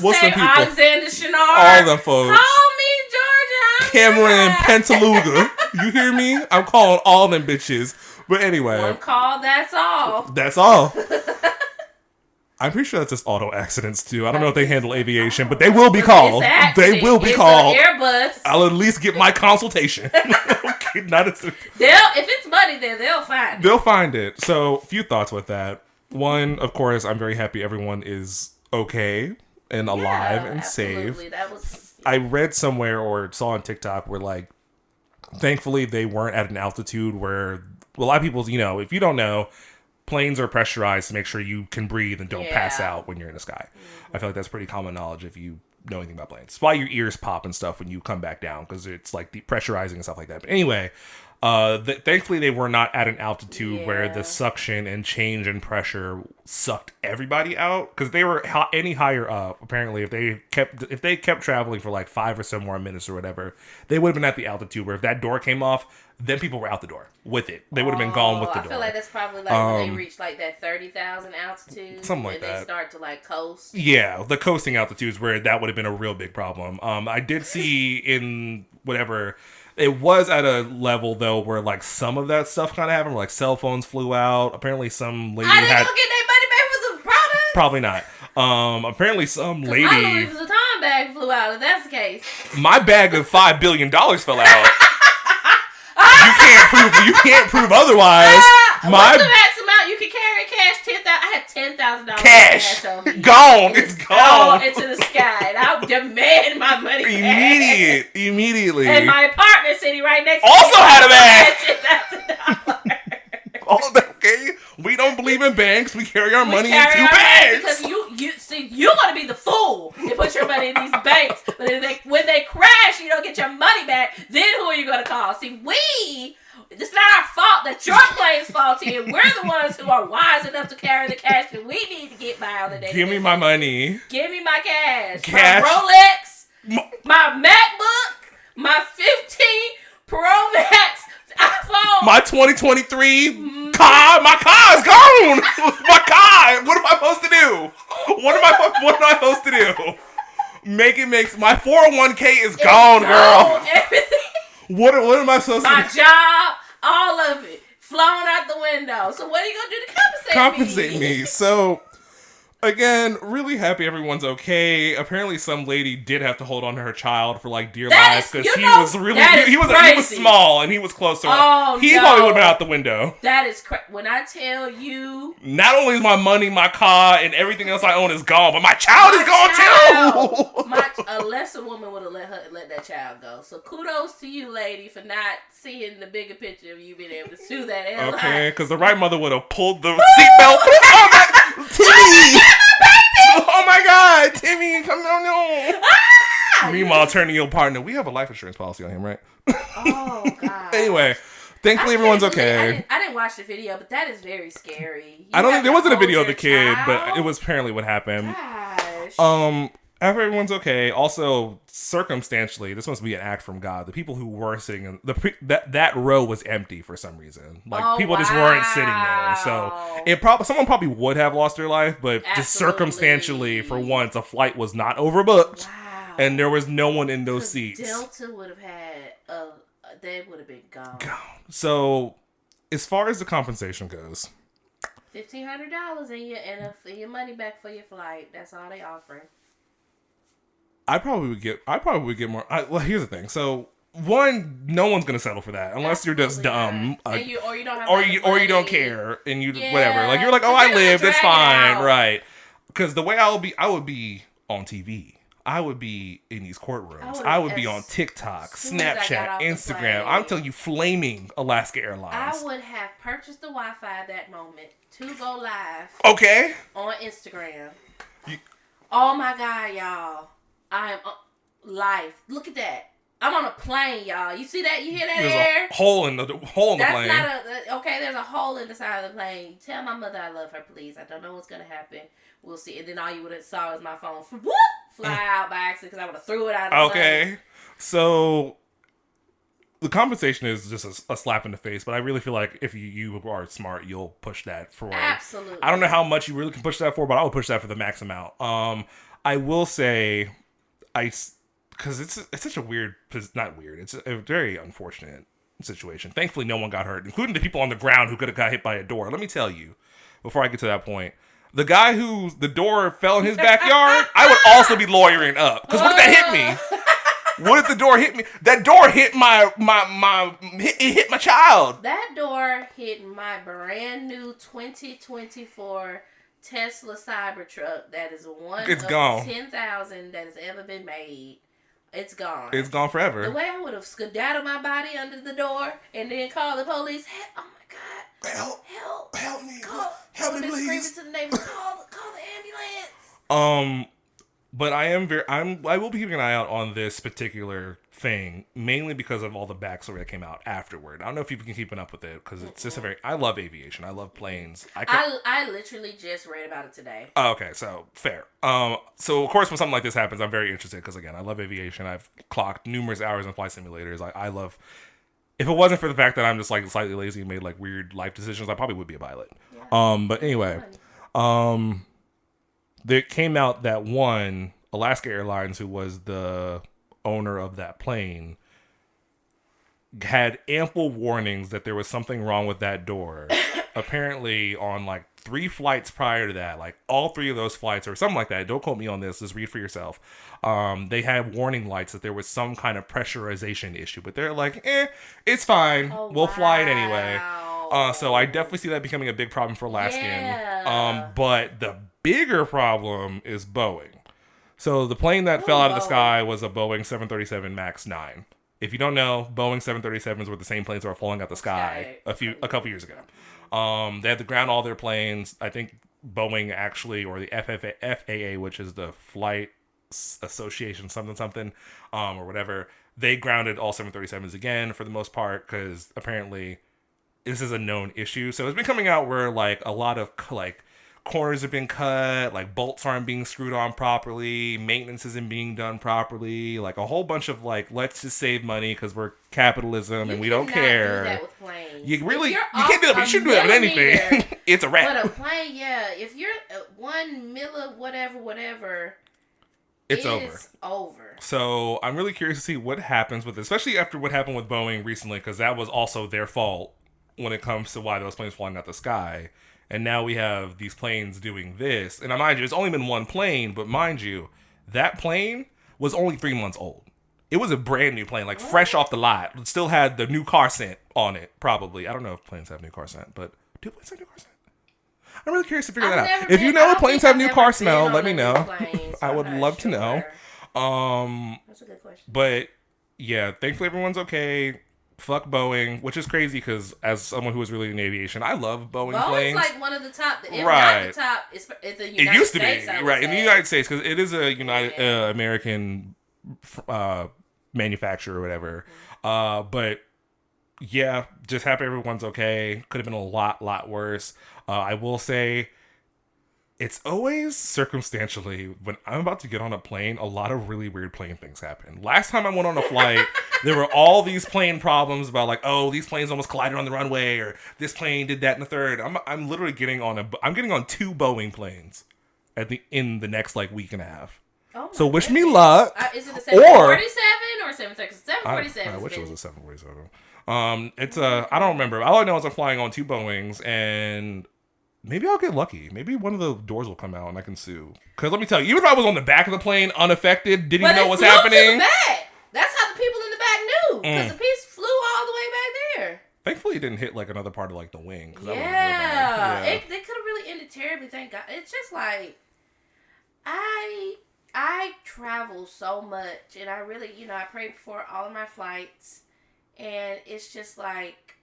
[SPEAKER 2] What's
[SPEAKER 1] his name? Alexander Chenard.
[SPEAKER 2] All them folks.
[SPEAKER 1] Call me Georgia.
[SPEAKER 2] Cameron Pantaluga. You hear me? I'm calling all them bitches. But anyway.
[SPEAKER 1] One call, that's all.
[SPEAKER 2] That's all. I'm pretty sure that's just auto accidents too. I don't know if they handle aviation, but they will be called. They will be called.
[SPEAKER 1] Airbus.
[SPEAKER 2] I'll at least get my consultation. Not as
[SPEAKER 1] if it's money there, they'll find it.
[SPEAKER 2] They'll find it. So, few thoughts with that. One, of course, I'm very happy everyone is okay and alive and
[SPEAKER 1] absolutely.
[SPEAKER 2] safe.
[SPEAKER 1] That was.
[SPEAKER 2] I read somewhere or saw on TikTok where, like, thankfully they weren't at an altitude where a lot of people, you know, if you don't know, planes are pressurized to make sure you can breathe and don't pass out when you're in the sky. I feel like that's pretty common knowledge if you know anything about planes. It's why your ears pop and stuff when you come back down, because it's like depressurizing and stuff like that. But anyway, thankfully they were not at an altitude where the suction and change in pressure sucked everybody out, because they were any higher up. Apparently, if they kept traveling for like 5 or so more minutes or whatever, they would have been at the altitude where if that door came off, then people were out the door with it. They would have been gone with the door.
[SPEAKER 1] I feel like that's probably like when they reach like that 30,000 altitude,
[SPEAKER 2] something like that.
[SPEAKER 1] They start to like coast.
[SPEAKER 2] Yeah, the coasting altitudes where that would have been a real big problem. I did see in whatever. It was at a level, though, where, like, some of that stuff kind of happened. Like, cell phones flew out. Apparently, some lady
[SPEAKER 1] had... Are they going to get their money back for the product?
[SPEAKER 2] Probably not. Apparently, some lady...
[SPEAKER 1] My Louis Vuitton bag flew out, if that's the case.
[SPEAKER 2] My bag of $5 billion fell out. You can't prove otherwise.
[SPEAKER 1] What's the max amount you can carry cash? I had $10,000
[SPEAKER 2] cash
[SPEAKER 1] on me.
[SPEAKER 2] Gone. It's gone.
[SPEAKER 1] Into the sky. And I demand my money back.
[SPEAKER 2] Immediately.
[SPEAKER 1] And my apartment city right next to
[SPEAKER 2] also
[SPEAKER 1] me
[SPEAKER 2] had a bag.
[SPEAKER 1] $10,000.
[SPEAKER 2] Okay, we don't believe in banks. We carry our money in 2 bags.
[SPEAKER 1] Because you're gonna be the fool to put your money in these banks. But when they crash, you don't get your money back. Then who are you gonna call? See, it's not our fault that your plane's faulty, and we're the ones who are wise enough to carry the cash that we need to get by on the day.
[SPEAKER 2] Give me my money.
[SPEAKER 1] Give me my cash.
[SPEAKER 2] Cash.
[SPEAKER 1] My Rolex, my MacBook, my 15 Pro Max iPhone.
[SPEAKER 2] My 2023 car. My car is gone. My car. What am I supposed to do? What am I supposed to do? Make it makes my 401k is gone, girl.
[SPEAKER 1] Everything.
[SPEAKER 2] What am I supposed to do?
[SPEAKER 1] My job, all of it, flown out the window. So what are you gonna do to compensate me?
[SPEAKER 2] So, again, really happy everyone's okay. Apparently, some lady did have to hold on to her child for like dear life because he was small and he was closer. He probably would have been out the window.
[SPEAKER 1] That is crazy. When I tell you,
[SPEAKER 2] not only is my money, my car, and everything else I own is gone, but my child is gone too.
[SPEAKER 1] A lesser woman would have let that child go. So kudos to you, lady, for not seeing the bigger picture of you being able to sue that airline.
[SPEAKER 2] Okay, because the right mother would have pulled the seatbelt. Oh my, Timmy! Oh my God, Timmy, come on, no. Meanwhile, turning your partner, we have a life insurance policy on him, right?
[SPEAKER 1] Oh God.
[SPEAKER 2] Anyway, thankfully everyone's okay.
[SPEAKER 1] I didn't watch the video, but that is very scary.
[SPEAKER 2] I don't think there wasn't a video of the kid, but it was apparently what happened.
[SPEAKER 1] Gosh.
[SPEAKER 2] After everyone's okay, also circumstantially, this must be an act from God. The people who were sitting in that row was empty for some reason. Like people just weren't sitting there. So someone probably would have lost their life, but just circumstantially, for once, a flight was not overbooked, and there was no one in those seats.
[SPEAKER 1] Delta would have had they would have been gone.
[SPEAKER 2] So, as far as the compensation goes,
[SPEAKER 1] $1,500 in your money back for your flight. That's all they offering.
[SPEAKER 2] I probably would get more. Well, here's the thing. So, one, no one's gonna settle for that unless you're just dumb,
[SPEAKER 1] or you don't have,
[SPEAKER 2] or you don't care, and you whatever. Like you're like, oh, I lived. It's fine, right? Because the way I would be on TV. I would be in these courtrooms. I would be on TikTok, Snapchat, Instagram. I'm telling you, flaming Alaska Airlines.
[SPEAKER 1] I would have purchased the Wi-Fi at that moment to go live.
[SPEAKER 2] Okay.
[SPEAKER 1] On Instagram. Oh my God, y'all. I am live. Look at that. I'm on a plane, y'all. You see that? You hear that
[SPEAKER 2] There's
[SPEAKER 1] air?
[SPEAKER 2] A hole in the plane.
[SPEAKER 1] That's not okay, there's a hole in the side of the plane. Tell my mother I love her, please. I don't know what's going to happen. We'll see. And then all you would have saw is my phone fly out by accident because I would have threw it out of the plane. So the compensation is just a slap in the face, but I really feel like if you are smart, you'll push that for. Absolutely.
[SPEAKER 2] I don't know how much you really can push that for, but I would push that for the max amount. I will say, because it's such a weird, not weird, it's a very unfortunate situation. Thankfully, no one got hurt, including the people on the ground who could have got hit by a door. Let me tell you, before I get to that point, the guy the door fell in his backyard, I would also be lawyering up. Because what if that hit me? What if the door hit me? That door hit it hit my child.
[SPEAKER 1] That door hit my brand new 2024 Tesla Cybertruck. That is one
[SPEAKER 2] It's
[SPEAKER 1] of
[SPEAKER 2] gone.
[SPEAKER 1] 10,000 that has ever been made. It's gone.
[SPEAKER 2] It's gone forever.
[SPEAKER 1] The way I would have skedaddled my body under the door and then called the police. Oh my God!
[SPEAKER 2] Help me!
[SPEAKER 1] Help me, please! Screaming to the neighbors. Call the ambulance.
[SPEAKER 2] But I will be keeping an eye out on this particular thing, mainly because of all the backstory that came out afterward. I don't know if people can keep up with it, because it's just I love aviation. I love planes.
[SPEAKER 1] I literally just read about it today.
[SPEAKER 2] Oh, okay, so fair. So of course when something like this happens, I'm very interested, because again, I love aviation. I've clocked numerous hours in flight simulators. I love. If it wasn't for the fact that I'm just like slightly lazy and made like weird life decisions, I probably would be a pilot. Yeah. But anyway, there came out that one Alaska Airlines, who was the owner of that plane, had ample warnings that there was something wrong with that door. Apparently on like 3 flights prior to that, like all 3 of those flights or something like that, don't quote me on this, just read for yourself, they had warning lights that there was some kind of pressurization issue, but they're like, it's fine, we'll fly it anyway. So I definitely see that becoming a big problem for Alaskan.
[SPEAKER 1] Yeah.
[SPEAKER 2] But the bigger problem is Boeing. So the plane that fell out of the sky was a Boeing 737 MAX 9. If you don't know, Boeing 737s were the same planes that were falling out the sky a couple years ago. They had to ground all their planes. I think Boeing actually, or the FAA, which is the Flight Association something, or whatever, they grounded all 737s again for the most part, because apparently this is a known issue. So it's been coming out where like a lot of like corners have been cut, like bolts aren't being screwed on properly, maintenance isn't being done properly, like a whole bunch of like, let's just save money because we're capitalism and we don't care.
[SPEAKER 1] Do that with planes.
[SPEAKER 2] You can't do that. You shouldn't do that with anything. It's a wrap.
[SPEAKER 1] But a plane, yeah. If you're 1 milli, whatever,
[SPEAKER 2] it's over. So I'm really curious to see what happens with it, especially after what happened with Boeing recently, because that was also their fault when it comes to why those planes flying out the sky. And now we have these planes doing this. And mind you, it's only been one plane, but mind you, that plane was only 3 months old. It was a brand new plane, like fresh off the lot. It still had the new car scent on it, probably. I don't know if planes have new car scent, but do planes have new car scent? I'm really curious to figure that out. If you know if planes have new car smell, let me know. I would love to know.
[SPEAKER 1] That's a good question.
[SPEAKER 2] But yeah, thankfully everyone's okay. Fuck Boeing, which is crazy because as someone who was really in aviation, I love Boeing planes.
[SPEAKER 1] Boeing's like one of the top, if not the top, it's the United States. It used to be,
[SPEAKER 2] right, in the United States, because it is a American manufacturer or whatever. But yeah, just happy everyone's okay. Could have been a lot worse. I will say, it's always circumstantially, when I'm about to get on a plane, a lot of really weird plane things happen. Last time I went on a flight, there were all these plane problems about like, oh, these planes almost collided on the runway, or this plane did that in the third. I'm literally getting on 2 Boeing planes in the next like week and a half.
[SPEAKER 1] Oh,
[SPEAKER 2] so wish me luck.
[SPEAKER 1] Is it a 747 or 737? 747.
[SPEAKER 2] I wish it was a 747. It's I don't remember. All I know is I'm flying on 2 Boeings, and maybe I'll get lucky. Maybe one of the doors will come out and I can sue. Because let me tell you, even if I was on the back of the plane, unaffected, didn't even know what's happening.
[SPEAKER 1] That's how the people in the back knew. Because the piece flew all the way back there.
[SPEAKER 2] Thankfully, it didn't hit like another part of like the wing.
[SPEAKER 1] Yeah. They could have really ended terribly, thank God. It's just like, I travel so much. And I really, I pray before all of my flights. And it's just like,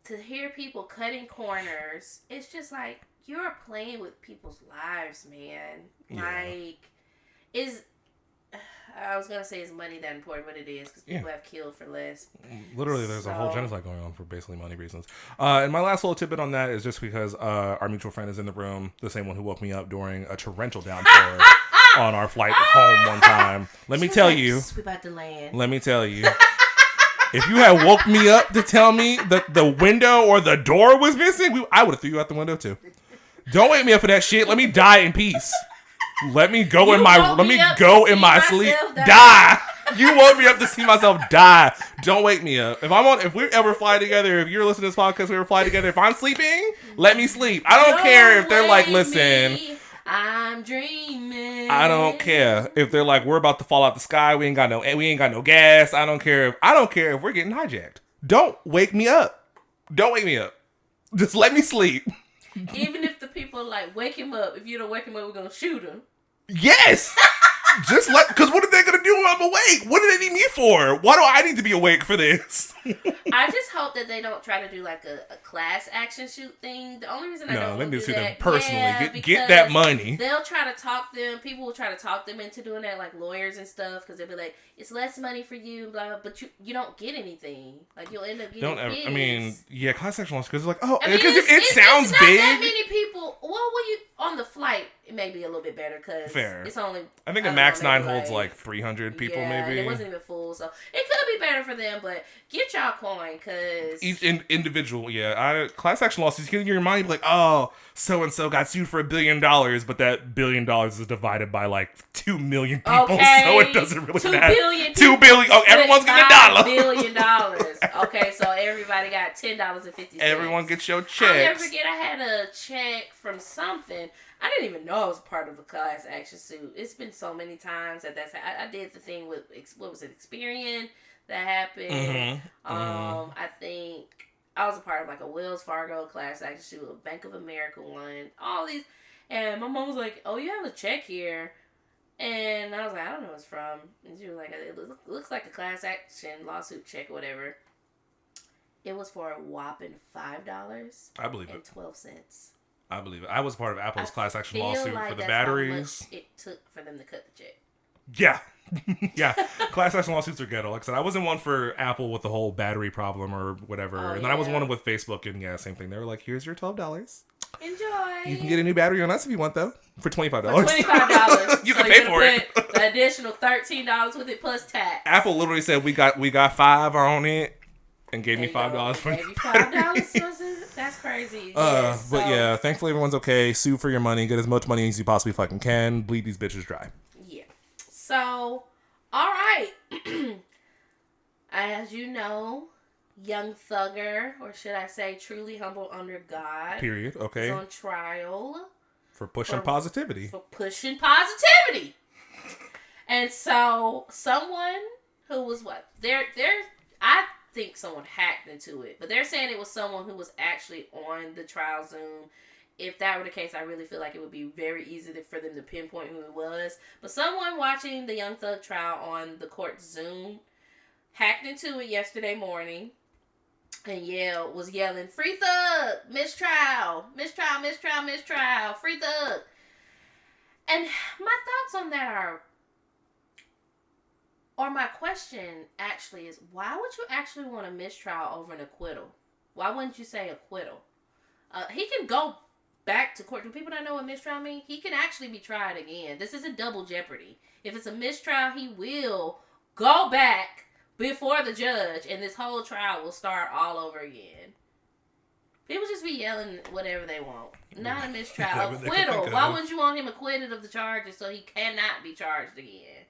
[SPEAKER 1] to hear people cutting corners, it's just like, you're playing with people's lives, man. Yeah. Like, I was going to say is money that important, but it is, because people have killed for less.
[SPEAKER 2] Literally, there's a whole genocide going on for basically money reasons. And my last little tidbit on that is just because our mutual friend is in the room, the same one who woke me up during a torrential downpour on our flight home one time. Let me tell you.
[SPEAKER 1] We about to land.
[SPEAKER 2] Let me tell you. If you had woke me up to tell me that the window or the door was missing, I would have threw you out the window too. Don't wake me up for that shit. Let me die in peace. Let me go in my sleep. Die. You woke me up to see myself die. Don't wake me up. If we ever fly together, if you're listening to this podcast, we ever fly together, if I'm sleeping, let me sleep. I don't care if they're like, listen,
[SPEAKER 1] I'm dreaming.
[SPEAKER 2] I don't care if they're like, we're about to fall out the sky. We ain't got no gas. I don't care if we're getting hijacked. Don't wake me up. Don't wake me up. Just let me sleep.
[SPEAKER 1] Even if the people like wake him up, if you don't wake him up, we're gonna shoot him.
[SPEAKER 2] Yes. Because what are they gonna do when I'm awake? What do they need me for? Why do I need to be awake for this?
[SPEAKER 1] I just hope that they don't try to do like a class action shoot thing. The only reason I don't
[SPEAKER 2] they
[SPEAKER 1] want
[SPEAKER 2] need
[SPEAKER 1] to
[SPEAKER 2] to
[SPEAKER 1] do
[SPEAKER 2] sue them
[SPEAKER 1] that,
[SPEAKER 2] personally. Get that money.
[SPEAKER 1] They'll try to talk them. People will try to talk them into doing that, like lawyers and stuff, because they'll be like, "It's less money for you, blah blah." But you don't get anything. Like you'll end up getting.
[SPEAKER 2] Don't ever.
[SPEAKER 1] bids.
[SPEAKER 2] I mean, yeah, class action lawsuits because like, oh,
[SPEAKER 1] I mean,
[SPEAKER 2] because it sounds
[SPEAKER 1] it's not
[SPEAKER 2] big.
[SPEAKER 1] that many people. Well, when you on the flight, it may be a little bit better because it's only.
[SPEAKER 2] I think the Max 9 holds like 300 people, maybe.
[SPEAKER 1] And it wasn't even full, so it could be better for them. But get y'all coin, cause
[SPEAKER 2] each individual, class action lawsuits, you get your mind, like, oh, so and so got sued for $1 billion, but that $1 billion is divided by like 2 million people,
[SPEAKER 1] okay.
[SPEAKER 2] So it doesn't really matter.
[SPEAKER 1] 2 billion.
[SPEAKER 2] Oh, everyone's getting $1.
[SPEAKER 1] $1 billion. Okay, so everybody got $10.50.
[SPEAKER 2] Everyone gets your checks.
[SPEAKER 1] I'll never forget. I had a check from something. I didn't even know I was part of a class action suit. It's been so many times that's I did the thing with what was it, Experian that happened. I think I was a part of like a Wells Fargo class action suit, a Bank of America one, all these, and my mom was like, "Oh, you have a check here," and I was like, "I don't know what it's from," and she was like, "It looks like a class action lawsuit check or whatever." It was for a whopping $5.
[SPEAKER 2] I believe it.
[SPEAKER 1] And 12 cents.
[SPEAKER 2] I believe it. I was part of Apple's class action lawsuit
[SPEAKER 1] like
[SPEAKER 2] for the
[SPEAKER 1] that's
[SPEAKER 2] batteries.
[SPEAKER 1] How much it took for them to cut the check.
[SPEAKER 2] Yeah. Yeah. Class action lawsuits are ghetto. Like I said, I wasn't one for Apple with the whole battery problem or whatever. And then I was one with Facebook, and same thing. They were like, here's your $12.
[SPEAKER 1] Enjoy.
[SPEAKER 2] You can get a new battery on us if you want, though, for $25.
[SPEAKER 1] For $25.
[SPEAKER 2] You can pay for it.
[SPEAKER 1] The additional $13 with it plus tax.
[SPEAKER 2] Apple literally said we got $5 on it. And gave me $5 for
[SPEAKER 1] $5. That's crazy. Yes,
[SPEAKER 2] but yeah, thankfully everyone's okay. Sue for your money. Get as much money as you possibly fucking can. Bleed these bitches dry.
[SPEAKER 1] Yeah. So, all right. As you know, Young Thugger, or should I say truly humble under God.
[SPEAKER 2] Period. Okay.
[SPEAKER 1] Is on trial.
[SPEAKER 2] For pushing positivity.
[SPEAKER 1] For pushing positivity. And so, someone who was I think someone hacked into it, but they're saying it was someone who was actually on the trial Zoom. If that were the case, I really feel like it would be very easy for them to pinpoint who it was. But someone watching the Young Thug trial on the court Zoom hacked into it yesterday morning and was yelling, "Free Thug! Mistrial! Mistrial! Mistrial! Mistrial! Free Thug!" And my thoughts on that or my question actually is, why would you actually want a mistrial over an acquittal? Why wouldn't you say acquittal? He can go back to court. Do people not know what mistrial means? He can actually be tried again. This is a double jeopardy. If it's a mistrial, he will go back before the judge, and this whole trial will start all over again. People just be yelling whatever they want. Not a mistrial. Acquittal. Why wouldn't you want him acquitted of the charges so he cannot be charged again?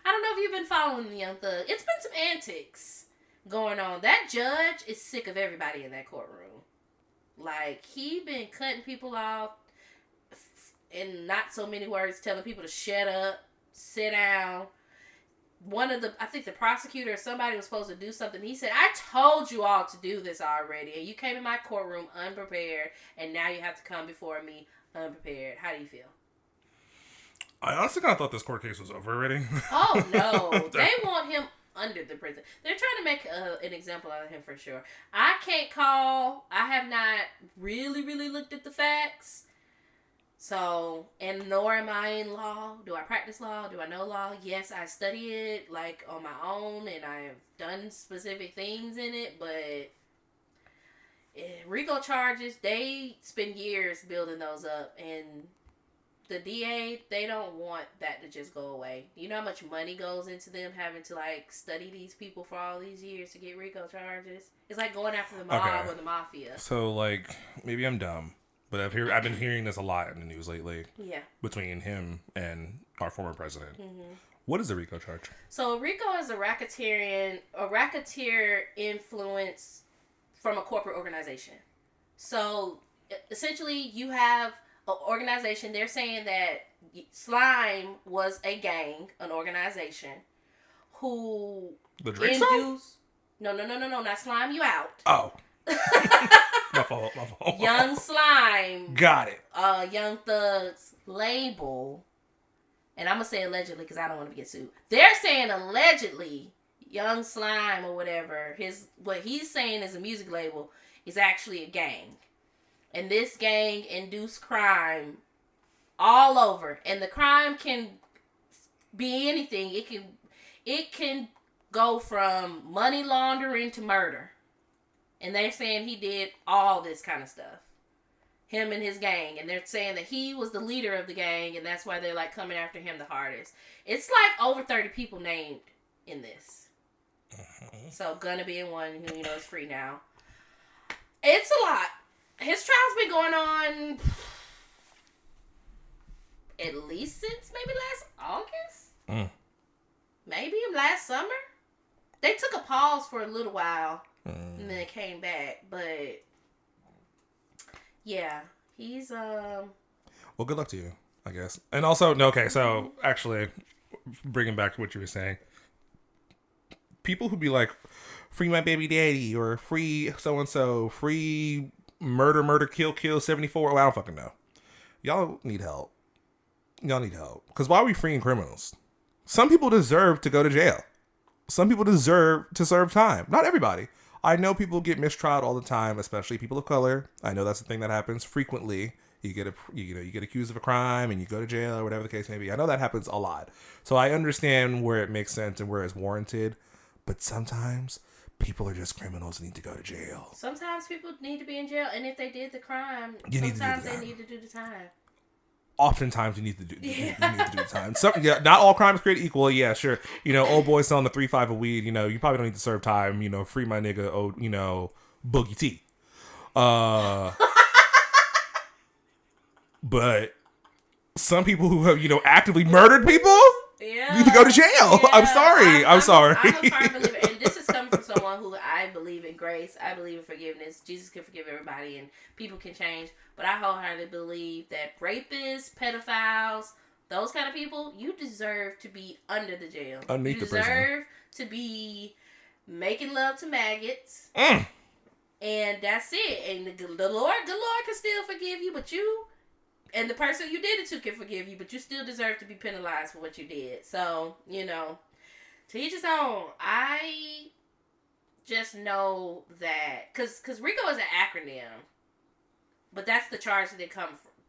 [SPEAKER 1] I don't know if you've been following the Young Thug. It's been some antics going on. That judge is sick of everybody in that courtroom. Like, he been cutting people off in not so many words, telling people to shut up, sit down. I think the prosecutor or somebody was supposed to do something. He said, "I told you all to do this already, and you came in my courtroom unprepared, and now you have to come before me unprepared." How do you feel?
[SPEAKER 2] I honestly kind of thought this court case was over already.
[SPEAKER 1] Oh, no. They want him under the prison. They're trying to make an example out of him for sure. I can't call. I have not really, really looked at the facts. So, and nor am I in law. Do I practice law? Do I know law? Yes, I study it like on my own, and I have done specific things in it, but RICO charges, they spend years building those up, and the DA, they don't want that to just go away. You know how much money goes into them having to, like, study these people for all these years to get RICO charges? It's like going after the mob or the mafia.
[SPEAKER 2] So, like, maybe I'm dumb, but I've been hearing this a lot in the news lately.
[SPEAKER 1] Yeah.
[SPEAKER 2] Between him and our former president. Mm-hmm. What is the RICO charge?
[SPEAKER 1] So, RICO is a racketeer influence from a corporate organization. So, essentially, you have organization. They're saying that Slime was a gang, an organization who
[SPEAKER 2] The Drake song?
[SPEAKER 1] induced. No, not Slime You Out.
[SPEAKER 2] Oh. My fault.
[SPEAKER 1] Young Slime.
[SPEAKER 2] Got it.
[SPEAKER 1] Young Thug's label. And I'm going to say allegedly because I don't want to get sued. They're saying allegedly Young Slime or whatever, what he's saying is a music label, is actually a gang. And this gang induced crime all over. And the crime can be anything. It can go from money laundering to murder. And they're saying he did all this kind of stuff. Him and his gang. And they're saying that he was the leader of the gang. And that's why they're like coming after him the hardest. It's like over 30 people named in this. So Gunna being one who, is free now. It's a lot. His trial's been going on at least since maybe last August. Maybe last summer. They took a pause for a little while. And then it came back. But yeah, he's
[SPEAKER 2] well, good luck to you, I guess. And also, so actually, bringing back to what you were saying, people who be like, free my baby daddy, or free so and so, free murder, kill 74. Oh, I don't fucking know. Y'all need help. Because why are we freeing criminals? Some people deserve to go to jail. Some people deserve to serve time. Not everybody. I know people get mistrialed all the time, especially people of color. I know that's the thing that happens frequently. You get accused of a crime and you go to jail or whatever the case may be. I know that happens a lot. So I understand where it makes sense and where it's warranted. But sometimes people are just criminals and need to go to jail.
[SPEAKER 1] Sometimes people need to be in jail, and if they did the crime,
[SPEAKER 2] they need
[SPEAKER 1] to do the time.
[SPEAKER 2] Oftentimes you need to do the time. Not all crimes created equal. Yeah, sure. Old boy selling the 3.5 of weed. You probably don't need to serve time. Free my nigga. Boogie T. But some people who have actively murdered people need to go to jail. Yeah, I'm sorry. I'm sorry.
[SPEAKER 1] I'm a firm believer, and this is coming from someone who I believe in grace. I believe in forgiveness. Jesus can forgive everybody, and people can change. But I wholeheartedly believe that rapists, pedophiles, those kind of people, you deserve to be under the jail.
[SPEAKER 2] Underneath the prison.
[SPEAKER 1] You deserve to be making love to maggots. And that's it. And the good Lord can still forgive you, but you and the person you did it to can forgive you, but you still deserve to be penalized for what you did. So, to each his own. I just know that because RICO is an acronym. But that's the charge that they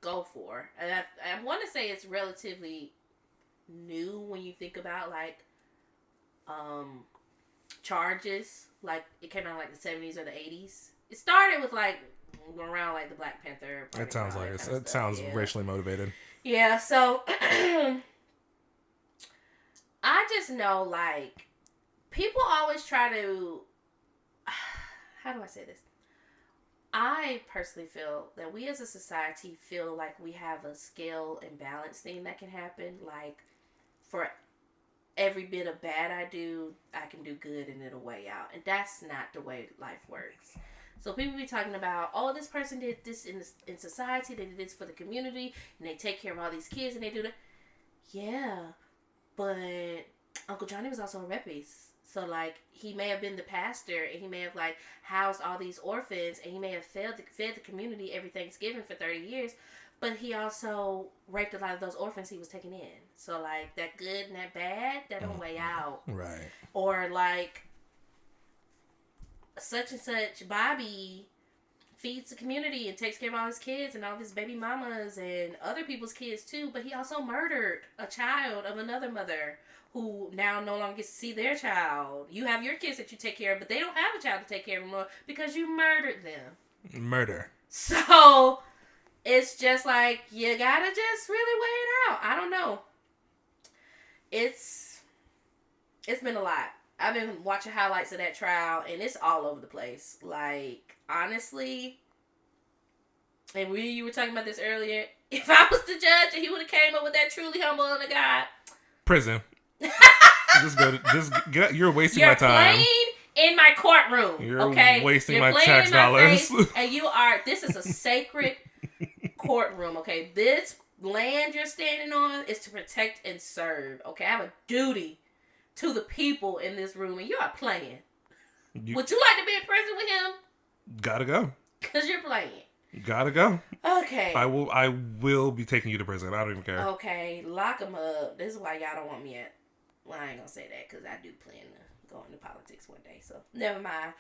[SPEAKER 1] go for. And I want to say it's relatively new when you think about, like, charges. Like, it came out, like, the 70s or the 80s. It started with, like, around, like, the Black Panther.
[SPEAKER 2] It sounds like it. It sounds racially motivated.
[SPEAKER 1] Yeah, so I just know, like, people always try to... How do I say this? I personally feel that we as a society feel like we have a scale and balance thing that can happen. Like, for every bit of bad I do, I can do good and it'll weigh out. And that's not the way life works. So people be talking about, oh, this person did this in society, they did this for the community, and they take care of all these kids, and they do that. Yeah, but Uncle Johnny was also a rapist. So, like, he may have been the pastor, and he may have, like, housed all these orphans, and he may have fed the community every Thanksgiving for 30 years, but he also raped a lot of those orphans he was taking in. So, like, that good and that bad, that don't weigh out.
[SPEAKER 2] Right.
[SPEAKER 1] Or, like, such and such Bobby feeds the community and takes care of all his kids and all his baby mamas and other people's kids, too, but he also murdered a child of another mother who now no longer gets to see their child. You have your kids that you take care of, but they don't have a child to take care of anymore because you murdered them.
[SPEAKER 2] Murder.
[SPEAKER 1] So, it's just like, you gotta just really weigh it out. I don't know. It's been a lot. I've been watching highlights of that trial, and it's all over the place. Like, honestly, and you were talking about this earlier, if I was the judge and he would have came up with that truly humble and a God.
[SPEAKER 2] Prison. You're wasting my time.
[SPEAKER 1] You're playing in my courtroom.
[SPEAKER 2] You're wasting my tax dollars.
[SPEAKER 1] And this is a sacred courtroom, okay? This land you're standing on is to protect and serve, okay? I have a duty to the people in this room, and you are playing. Would you like to be in prison with him?
[SPEAKER 2] Gotta go.
[SPEAKER 1] Because you're playing.
[SPEAKER 2] Gotta go.
[SPEAKER 1] Okay.
[SPEAKER 2] I will be taking you to prison. I don't even care.
[SPEAKER 1] Okay, lock him up. This is why y'all don't want me at... Well, I ain't gonna say that because I do plan to go into politics one day, so never mind.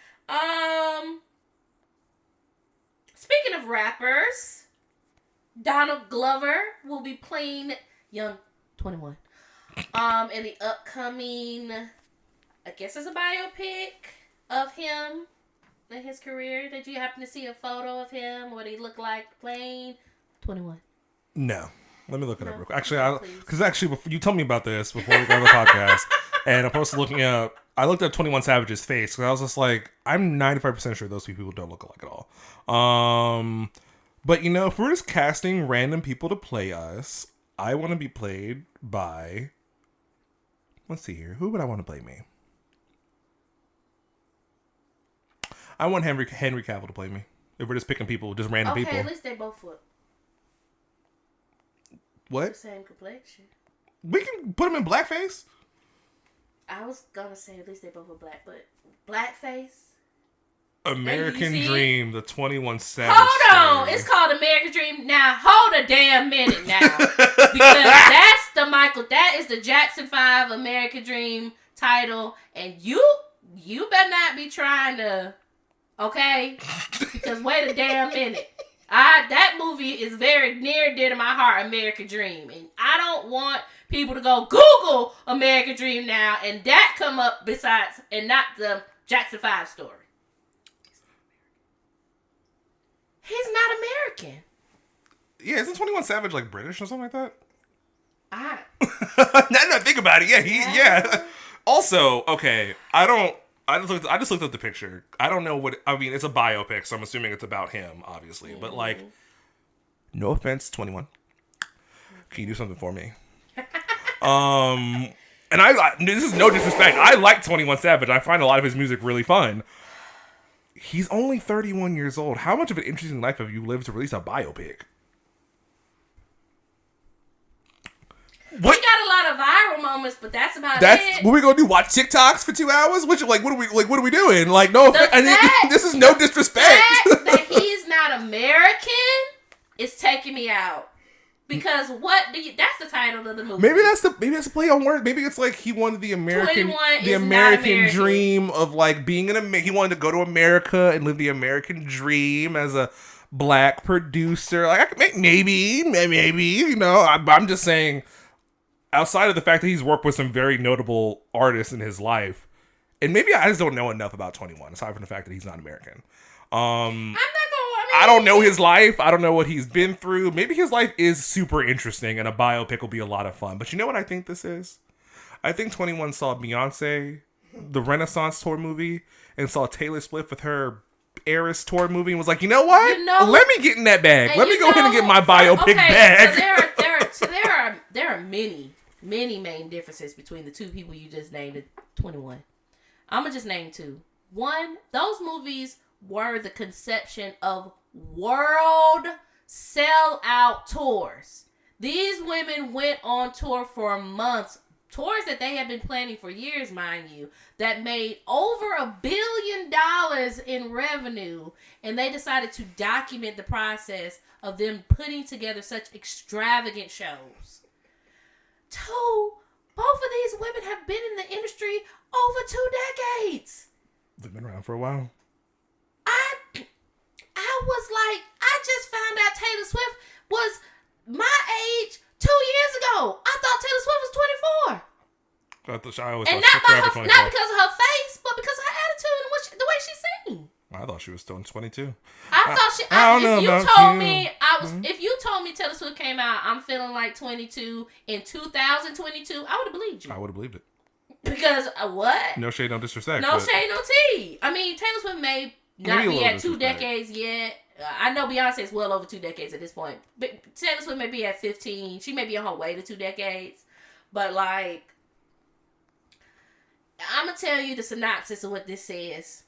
[SPEAKER 1] Speaking of rappers, Donald Glover will be playing young 21 in the upcoming, I guess it's a biopic of him in his career. Did you happen to see a photo of him? What he looked like playing 21?
[SPEAKER 2] No. Let me look it up real quick. Actually, because before you told me about this before we got on the podcast, and I was looking up. I looked at 21 Savage's face because I was just like, I'm 95% sure those two people don't look alike at all. But you know, if we're just casting random people to play us, I want to be played by. Let's see here. Who would I want to play me? I want Henry Cavill to play me. If we're just picking people, just random people.
[SPEAKER 1] Okay, at least they both look.
[SPEAKER 2] What?
[SPEAKER 1] The same complexion.
[SPEAKER 2] We can put them in blackface.
[SPEAKER 1] I was gonna say at least they both were black, but blackface.
[SPEAKER 2] American Dream, the 21 Savage.
[SPEAKER 1] Hold on, it's called American Dream. Now hold a damn minute now, because that is the Jackson 5 American Dream title, and you better not be trying to, okay? Because wait a damn minute. That movie is very near and dear to my heart, American Dream. And I don't want people to go Google American Dream now and that come up besides, and not the Jackson 5 story. He's not American.
[SPEAKER 2] Yeah, isn't 21 Savage like British or something like that?
[SPEAKER 1] Now
[SPEAKER 2] that I think about it, yeah. Also, okay, I just looked at the picture. I don't know what... I mean, it's a biopic, so I'm assuming it's about him, obviously. Mm-hmm. But, like, no offense, 21. Can you do something for me? And this is no disrespect. I like 21 Savage. I find a lot of his music really fun. He's only 31 years old. How much of an interesting life have you lived to release a biopic?
[SPEAKER 1] We got a lot of viral moments, but that's it.
[SPEAKER 2] What we gonna do? Watch TikToks for 2 hours? What are we doing? Like, no, this is no disrespect.
[SPEAKER 1] The fact that he's not American is taking me out. Because that's the title of the movie.
[SPEAKER 2] Maybe that's a play on words. Maybe it's like he wanted the American dream of like being he wanted to go to America and live the American dream as a black producer. Like maybe, you know, I'm just saying. Outside of the fact that he's worked with some very notable artists in his life, and maybe I just don't know enough about 21, aside from the fact that he's not American. I don't know his life. I don't know what he's been through. Maybe his life is super interesting, and a biopic will be a lot of fun. But you know what I think this is? I think 21 saw Beyonce, the Renaissance tour movie, and saw Taylor Swift with her Eras tour movie, and was like, you know what? Let me get in that bag. Let me go ahead and get my biopic bag.
[SPEAKER 1] So there are many main differences between the two people you just named at 21. I'm going to just name two. One, those movies were the conception of world sell-out tours. These women went on tour for months. Tours that they had been planning for years, mind you, that made over $1 billion in revenue. And they decided to document the process of them putting together such extravagant shows. Two, both of these women have been in the industry over 2 decades.
[SPEAKER 2] They've been around for a while.
[SPEAKER 1] I was like, I just found out Taylor Swift was my age 2 years ago. I thought Taylor Swift was 24. Not because of her face, but because of her attitude and the way she sings.
[SPEAKER 2] I thought she was still 22.
[SPEAKER 1] If you told me Taylor Swift came out, I'm feeling like 22 in 2022, I would have believed you.
[SPEAKER 2] I would have believed it.
[SPEAKER 1] Because what?
[SPEAKER 2] No shade, no disrespect.
[SPEAKER 1] No shade, no tea. I mean, Taylor Swift may not be at 2 decades yet. I know Beyonce is well over 2 decades at this point. But Taylor Swift may be at 15. She may be on her way to 2 decades. But like, I'm going to tell you the synopsis of what this says.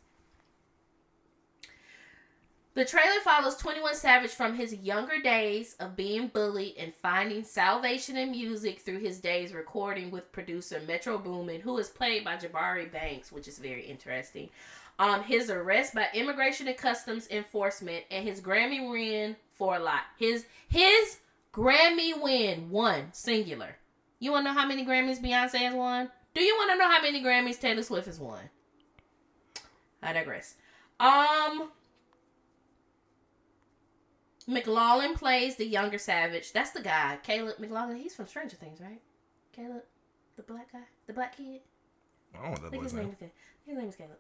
[SPEAKER 1] The trailer follows 21 Savage from his younger days of being bullied and finding salvation in music through his days recording with producer Metro Boomin, who is played by Jabari Banks, which is very interesting. His arrest by Immigration and Customs Enforcement and his Grammy win for a lot. His Grammy win, one, singular. You want to know how many Grammys Beyonce has won? Do you want to know how many Grammys Taylor Swift has won? I digress. McLaughlin plays the younger Savage. That's the guy. Caleb McLaughlin. He's from Stranger Things, right? Caleb, the black guy, the black kid.
[SPEAKER 2] I don't know what that boy's name.
[SPEAKER 1] His name is Caleb.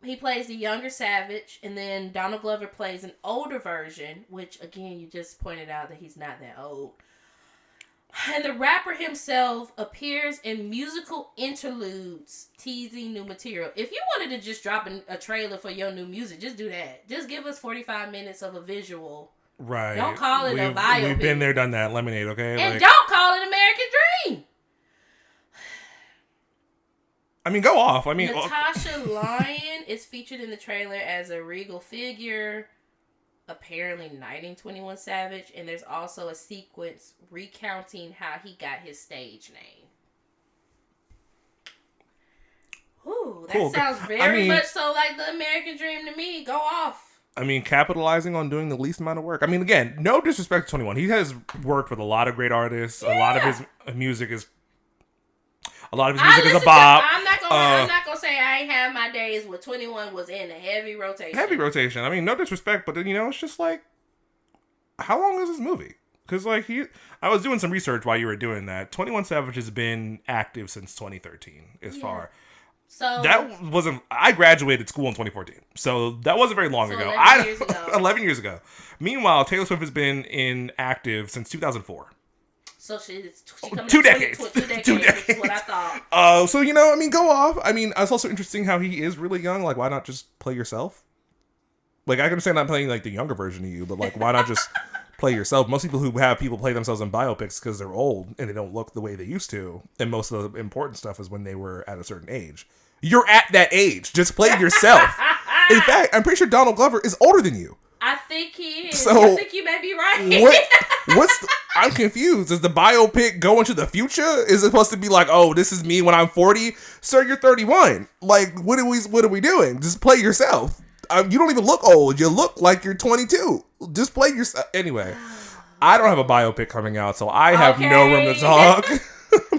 [SPEAKER 1] He plays the younger Savage, and then Donald Glover plays an older version, which again you just pointed out that he's not that old. And the rapper himself appears in musical interludes, teasing new material. If you wanted to just drop a trailer for your new music, just do that. Just give us 45 minutes of a visual.
[SPEAKER 2] Right.
[SPEAKER 1] Don't call it a biopic.
[SPEAKER 2] We've been there, done that. Lemonade, okay?
[SPEAKER 1] And don't call it American Dream.
[SPEAKER 2] I mean, go off. I mean,
[SPEAKER 1] Natasha Lyon is featured in the trailer as a regal figure, apparently knighting 21 Savage, and there's also a sequence recounting how he got his stage name. Ooh, that
[SPEAKER 2] cool.
[SPEAKER 1] sounds very much so like the American Dream to me. Go off.
[SPEAKER 2] I mean, capitalizing on doing the least amount of work. I mean, again, no disrespect to 21. He has worked with a lot of great artists. Yeah. A lot of his music is a bop.
[SPEAKER 1] I'm not gonna say I ain't have my days where 21 was in a heavy rotation.
[SPEAKER 2] I mean, no disrespect, but then, it's just like, how long is this movie? Because I was doing some research while you were doing that. 21 Savage has been active since 2013. Far. So that wasn't. I graduated school in 2014, so that wasn't very long ago. 11 years ago. Meanwhile, Taylor Swift has been active since 2004.
[SPEAKER 1] So she's coming
[SPEAKER 2] 2 decades.
[SPEAKER 1] 2 decades. 2 decades. Is what I thought.
[SPEAKER 2] So I mean, go off. I mean, it's also interesting how he is really young. Like, why not just play yourself? Like, I can understand not playing the younger version of you, but why not just play yourself? Most people who have people play themselves in biopics because they're old and they don't look the way they used to. And most of the important stuff is when they were at a certain age. You're at that age. Just play yourself. In fact, I'm pretty sure Donald Glover is older than you.
[SPEAKER 1] I think he is.
[SPEAKER 2] So,
[SPEAKER 1] I think you may be right.
[SPEAKER 2] I'm confused. Does the biopic go into the future? Is it supposed to be like, oh, this is me when I'm 40? Sir, you're 31. Like, what are we doing? Just play yourself. You don't even look old. You look like you're 22. Just play yourself. Anyway, I don't have a biopic coming out, so I have no room to talk.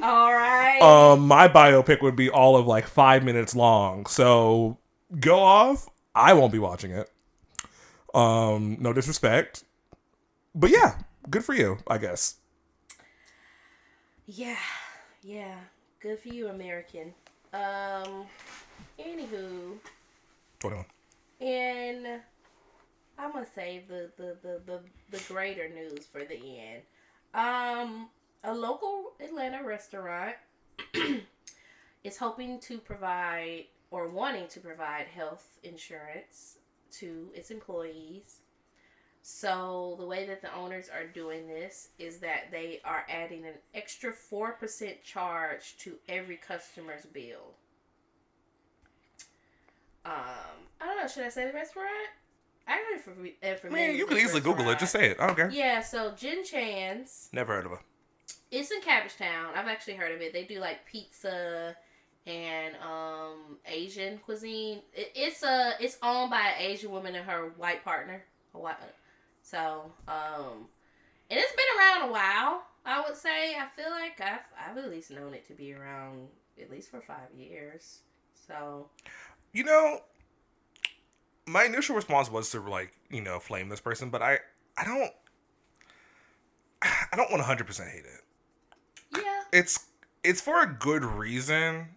[SPEAKER 1] All right.
[SPEAKER 2] My biopic would be all of 5 minutes long. So go off. I won't be watching it. No disrespect. But yeah, good for you, I guess.
[SPEAKER 1] Yeah. Good for you, American. Anywho.
[SPEAKER 2] 21.
[SPEAKER 1] And I'm gonna save the greater news for the end. A local Atlanta restaurant is hoping to provide or wanting to provide health insurance to its employees. So the way that the owners are doing this is that they are adding an extra 4% charge to every customer's bill. I don't know. Should I say the restaurant? I don't know.
[SPEAKER 2] Man, you can easily Google it. Just say it. I don't care.
[SPEAKER 1] Yeah. So Jin Chan's.
[SPEAKER 2] Never heard of it.
[SPEAKER 1] It's in Cabbagetown. I've actually heard of it. They do pizza and Asian cuisine. It's owned by an Asian woman and her white partner. So and it's been around a while. I would say. I feel like I've at least known it to be around at least for 5 years. So.
[SPEAKER 2] My initial response was to flame this person, but I don't 100% hate it.
[SPEAKER 1] Yeah.
[SPEAKER 2] It's for a good reason,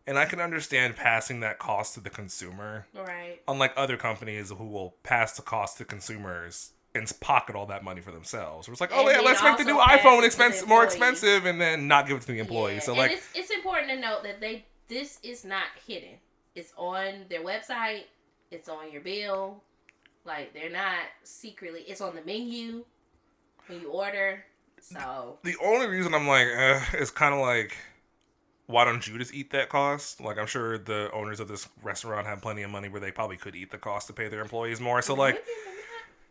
[SPEAKER 2] and I can understand passing that cost to the consumer.
[SPEAKER 1] Right.
[SPEAKER 2] Unlike other companies who will pass the cost to consumers and pocket all that money for themselves. It's let's make the new iPhone more expensive and then not give it to the employees.
[SPEAKER 1] Yeah.
[SPEAKER 2] So
[SPEAKER 1] and it's important to note that this is not hidden. It's on their website. It's on your bill. They're not secretly. It's on the menu when you order. So
[SPEAKER 2] the only reason I'm is kind of why don't you just eat that cost? Like, I'm sure the owners of this restaurant have plenty of money where they probably could eat the cost to pay their employees more. So, like,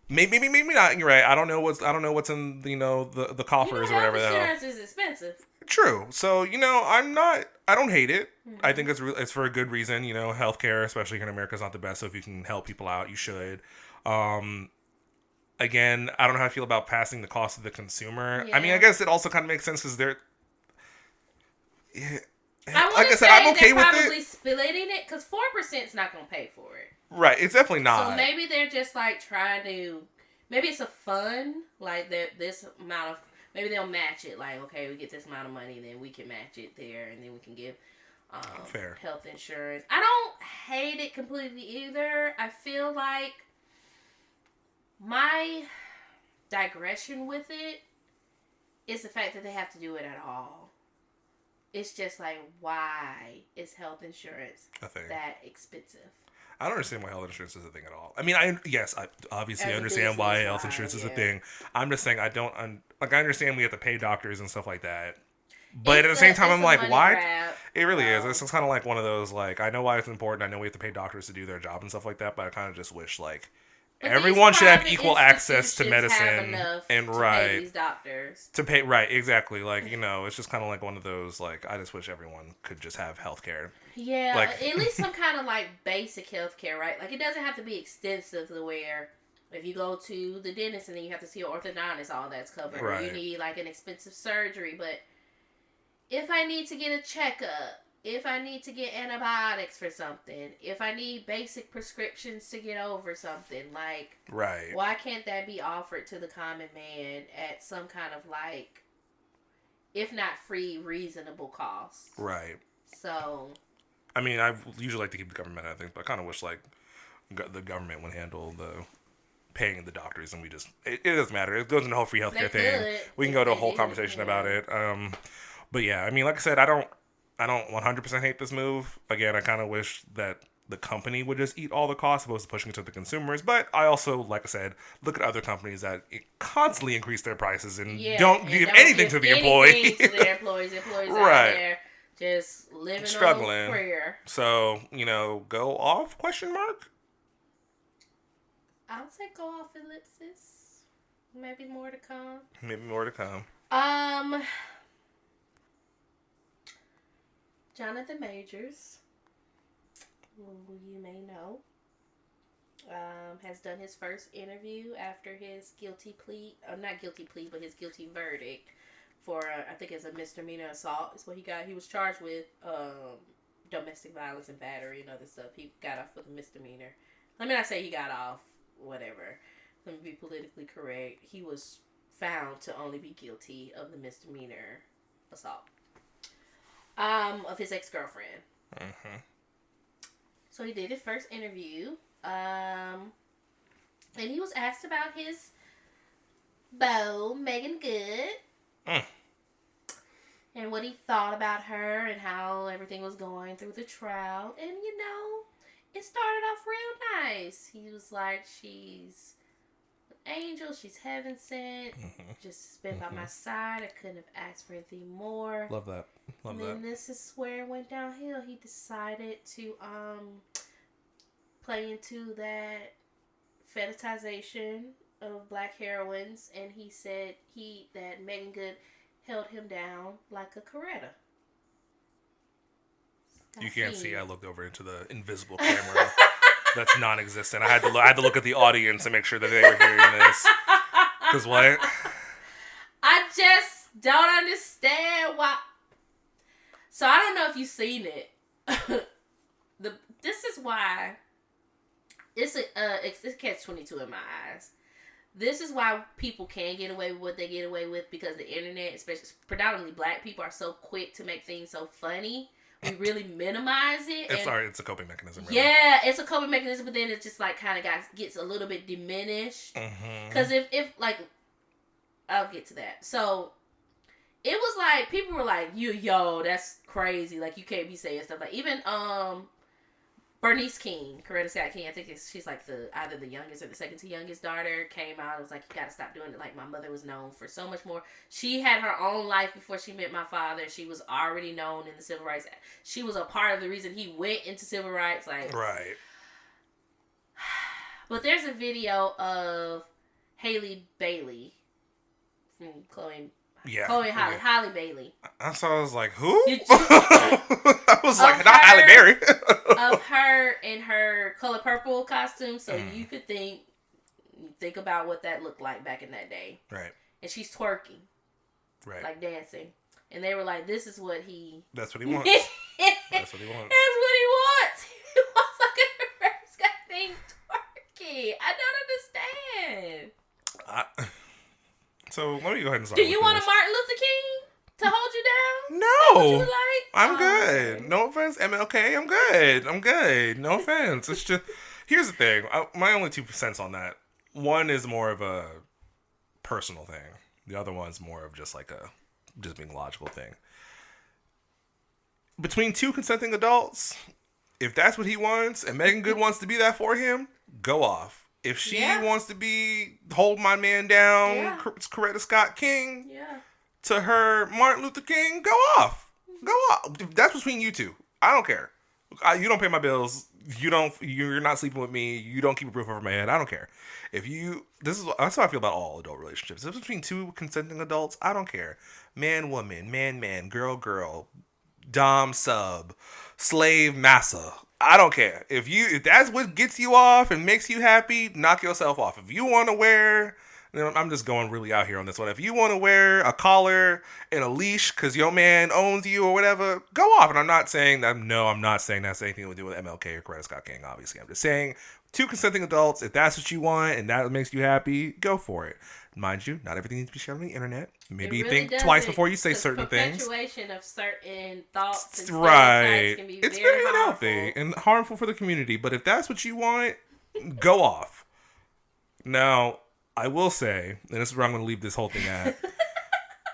[SPEAKER 2] maybe not. You're right. I don't know what's in the coffers or whatever.
[SPEAKER 1] Health insurance is expensive.
[SPEAKER 2] True. So I don't hate it. I think it's for a good reason. Healthcare, especially here in America, is not the best. So if you can help people out, you should. Again, I don't know how I feel about passing the cost to the consumer.
[SPEAKER 1] Yeah.
[SPEAKER 2] I mean, I guess it also kind of makes sense because they're. Yeah,
[SPEAKER 1] Like I said, I'm okay with it. Probably splitting it because 4% is not going to pay for it.
[SPEAKER 2] Right, it's definitely not.
[SPEAKER 1] So maybe they're just like trying to. Maybe it's a fund, like this amount of. Maybe they'll match it. Like, okay, we get this amount of money, then we can match it there, and then we can give
[SPEAKER 2] fair
[SPEAKER 1] health insurance. I don't hate it completely either. I feel like my digression with it is the fact that they have to do it at all. It's just like, why is health insurance that expensive?
[SPEAKER 2] I don't understand why health insurance is a thing at all. I mean, I obviously understand why health insurance is a thing. I'm just saying I understand we have to pay doctors and stuff like that. But at the same time, I'm like, why? Grab. It really is. It's kind of like one of those, like, I know why it's important. I know we have to pay doctors to do their job and stuff like that. But I kind of just wish, like, everyone should have equal access to medicine and
[SPEAKER 1] pay these doctors.
[SPEAKER 2] To pay, right, exactly. Like, it's just kind of like one of those, like, I just wish everyone could just have health care.
[SPEAKER 1] Yeah, like, at least some kind of, like, basic health care, right? Like, it doesn't have to be extensive to where if you go to the dentist and then you have to see an orthodontist, all that's covered. Right. Or you need, like, an expensive surgery. But if I need to get a checkup, if I need to get antibiotics for something, if I need basic prescriptions to get over something, like,
[SPEAKER 2] right,
[SPEAKER 1] why can't that be offered to the common man at some kind of, like, if not free, reasonable cost?
[SPEAKER 2] Right.
[SPEAKER 1] So,
[SPEAKER 2] I mean, I usually like to keep the government out of things, but I kind of wish, like, the government would handle the paying the doctors, and it doesn't matter. It goes into the whole free healthcare thing. We can go to a whole conversation about it. But yeah, I mean, like I said, I don't 100% hate this move. Again, I kind of wish that the company would just eat all the costs, opposed to pushing it to the consumers. But I also, like I said, look at other companies that constantly increase their prices and don't give anything to the employee.
[SPEAKER 1] To their employees right. Out there just living
[SPEAKER 2] struggling.
[SPEAKER 1] On prayer.
[SPEAKER 2] So, go off, question mark?
[SPEAKER 1] I'll say go off ellipsis. Maybe more to come. Jonathan Majors, who you may know, has done his first interview after his guilty verdict for, I think it's a misdemeanor assault is what he got. He was charged with domestic violence and battery and other stuff. He got off with a misdemeanor. Let me not say he got off, whatever. Let me be politically correct. He was found to only be guilty of the misdemeanor assault. Of his ex-girlfriend.
[SPEAKER 2] Mm-hmm.
[SPEAKER 1] So he did his first interview. And he was asked about his beau, Meagan Good. And what he thought about her and how everything was going through the trial. And, it started off real nice. He was like, she's an angel. She's heaven sent.
[SPEAKER 2] Mm-hmm.
[SPEAKER 1] Just been by my side. I couldn't have asked for anything more.
[SPEAKER 2] Love that.
[SPEAKER 1] And then this is where it went downhill. He decided to play into that fetishization of black heroines, and he said that Meagan Good held him down like a Coretta.
[SPEAKER 2] You can't see. I looked over into the invisible camera that's non-existent. I had to look at the audience and make sure that they were hearing this. Because what?
[SPEAKER 1] I just don't understand why. So I don't know if you've seen it. This is why it's catch-22 in my eyes. This is why people can get away with what they get away with, because the internet, especially predominantly black people, are so quick to make things so funny. We really minimize it.
[SPEAKER 2] It's a coping mechanism. Really.
[SPEAKER 1] Yeah, it's a coping mechanism, but then it just like kind of gets a little bit diminished. Because if like, I'll get to that. So it was like people were like, "Yo, that's crazy! Like you can't be saying stuff like even Bernice King, Coretta Scott King, I think she's like either the youngest or the second to youngest daughter, came out and was like, you gotta stop doing it. Like, my mother was known for so much more. She had her own life before she met my father. She was already known in the civil rights. She was a part of the reason he went into civil rights. Like,
[SPEAKER 2] right.
[SPEAKER 1] But there's a video of Halle Bailey from Chloe Halle Bailey.
[SPEAKER 2] I was like, who? I was like, not Halle Berry.
[SPEAKER 1] Of her in her color purple costume, so you could think about what that looked like back in that day.
[SPEAKER 2] Right.
[SPEAKER 1] And she's twerking.
[SPEAKER 2] Right.
[SPEAKER 1] Like dancing. And they were like, this is what he...
[SPEAKER 2] That's what he wants. That's what he wants.
[SPEAKER 1] That's what he wants. He wants like a reverse thing twerking. I don't understand.
[SPEAKER 2] So let me go ahead and start.
[SPEAKER 1] Do you want a Martin Luther King to hold you down?
[SPEAKER 2] No.
[SPEAKER 1] Like?
[SPEAKER 2] I'm good. Okay. No offense, MLK. I'm good. No offense. It's just, here's the thing. My only 2 cents on that. One is more of a personal thing. The other one's more of just like just being logical thing. Between 2 consenting adults, if that's what he wants and Megan Good wants to be that for him, go off. If she wants to be hold my man down, Coretta Scott King, to her Martin Luther King, go off. Go off. That's between you two. I don't care. You don't pay my bills. You're not sleeping with me. You don't keep a roof over my head. I don't care. That's how I feel about all adult relationships. If it's between 2 consenting adults, I don't care. Man, woman, man, girl, dom, sub, slave, massa. I don't care. If that's what gets you off and makes you happy, knock yourself off. If you want to wear, I'm just going really out here on this one. If you want to wear a collar and a leash because your man owns you or whatever, go off. And I'm not saying that. No, I'm not saying that's anything to do with MLK or Coretta Scott King. Obviously, I'm just saying 2 consenting adults. If that's what you want and that makes you happy, go for it. Mind you, not everything needs to be shared on the internet. Maybe really think twice before you say certain things.
[SPEAKER 1] Perpetuation of certain thoughts and
[SPEAKER 2] right.
[SPEAKER 1] Can be
[SPEAKER 2] it's very
[SPEAKER 1] harmful.
[SPEAKER 2] unhealthy and harmful for the community. But if that's what you want, go off. Now, I will say, and this is where I'm going to leave this whole thing at.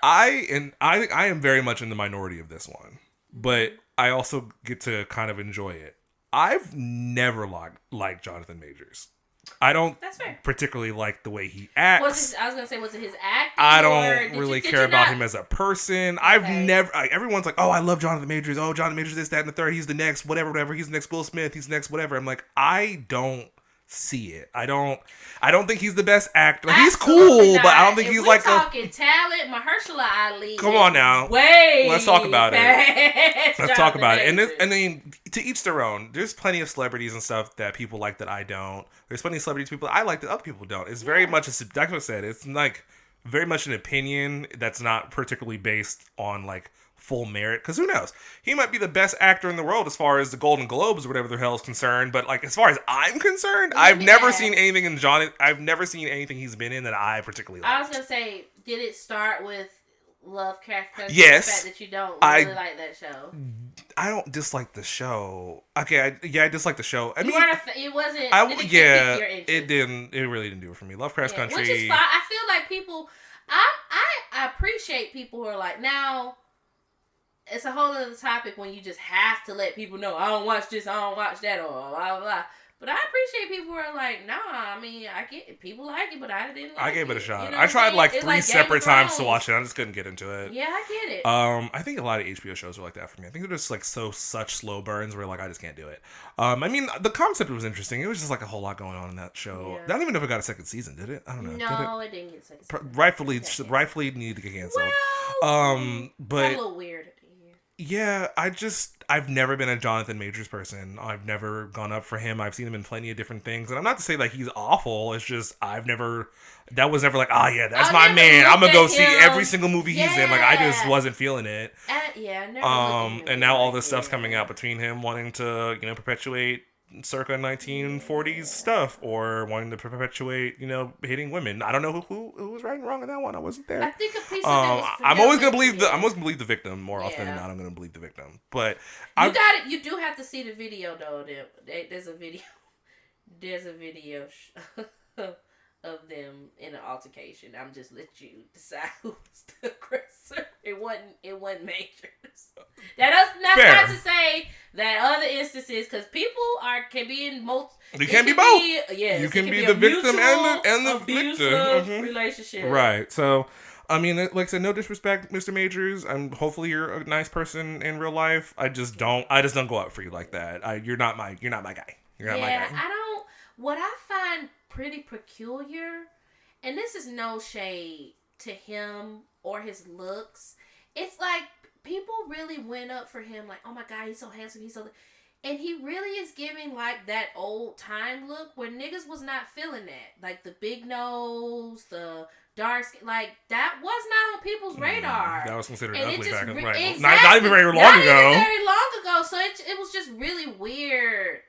[SPEAKER 2] I think I am very much in the minority of this one, but I also get to kind of enjoy it. I've never liked Jonathan Majors. I don't particularly like the way he acts.
[SPEAKER 1] I was going to say, was it his acting?
[SPEAKER 2] I don't really care about him as a person. Okay. Everyone's like, oh, I love Jonathan Majors. Oh, Jonathan Majors, this, that, and the third. He's the next, whatever. He's the next Will Smith. He's the next whatever. I'm like, I don't see it. I don't think he's the best actor. Like, he's cool, but I don't think he's like
[SPEAKER 1] talking talent. Mahershala Ali.
[SPEAKER 2] Come on now. Let's talk about it. Let's talk about it. And then to each their own. There's plenty of celebrities and stuff that people like that I don't. There's plenty of celebrities people I like that other people don't. It's very much like I said, it's like very much an opinion that's not particularly based on like full merit, because who knows, he might be the best actor in the world as far as the Golden Globes or whatever the hell is concerned, but like as far as I'm concerned, I've never seen anything in I've never seen anything he's been in that I particularly liked.
[SPEAKER 1] I was gonna say, did it start with Lovecraft Country?
[SPEAKER 2] Yes.
[SPEAKER 1] The fact that you don't really like that show.
[SPEAKER 2] I don't dislike the show. Okay, I dislike the show. I mean,
[SPEAKER 1] it wasn't.
[SPEAKER 2] It didn't. It really didn't do it for me. Lovecraft Country,
[SPEAKER 1] which is fine. I feel like people. I appreciate people who are like, now. It's a whole other topic when you just have to let people know, I don't watch this, I don't watch that, or blah, blah, blah. But I appreciate people who are like, nah, I mean, I get it. People like it, but I didn't like it.
[SPEAKER 2] I gave it a shot. You know I tried like 3 separate times to watch it. I just couldn't get into it.
[SPEAKER 1] Yeah, I get it.
[SPEAKER 2] I think a lot of HBO shows are like that for me. I think they're just like such slow burns where like I just can't do it. I mean, the concept was interesting. It was just like a whole lot going on in that show. Yeah. I don't even know if it got a second season, did it? I don't know.
[SPEAKER 1] No, it didn't get a second season.
[SPEAKER 2] Rightfully needed to get canceled.
[SPEAKER 1] Well,
[SPEAKER 2] but
[SPEAKER 1] a little weird.
[SPEAKER 2] Yeah, I've never been a Jonathan Majors person. I've never gone up for him. I've seen him in plenty of different things. And I'm not to say like he's awful. It's just that was never like, oh yeah, that's my man. I'm going to go see every single movie he's in. Like I just wasn't feeling it.
[SPEAKER 1] Never
[SPEAKER 2] and now all this stuff's coming out between him wanting to, perpetuate circa 1940s stuff or wanting to perpetuate, hitting women. I don't know who was right and wrong in that one. I wasn't there.
[SPEAKER 1] I think a piece of it was
[SPEAKER 2] I'm always gonna believe the victim more often than not. I'm gonna believe the victim. But
[SPEAKER 1] you do have to see the video though. There's a video. There's a video of them in an altercation. I'm just let you decide who's the aggressor. It wasn't Majors. That's not to say that other instances, because people can be in multiple.
[SPEAKER 2] You can be both.
[SPEAKER 1] Yes,
[SPEAKER 2] you can be the victim and the victim.
[SPEAKER 1] Relationship.
[SPEAKER 2] Right. So, I mean, like I said, no disrespect, Mr. Majors. Hopefully you're a nice person in real life. I just don't go out for you like that. You're not my guy. You're not my guy.
[SPEAKER 1] I don't. What I find pretty peculiar, and this is no shade to him or his looks. It's like people really went up for him, like, oh my God, he's so handsome, and he really is giving like that old time look where niggas was not feeling that. Like the big nose, the dark skin, like that was not on people's radar.
[SPEAKER 2] That was considered
[SPEAKER 1] and
[SPEAKER 2] ugly back then. Right.
[SPEAKER 1] Exactly,
[SPEAKER 2] not even very long ago.
[SPEAKER 1] Not even very long ago. So it was just really weird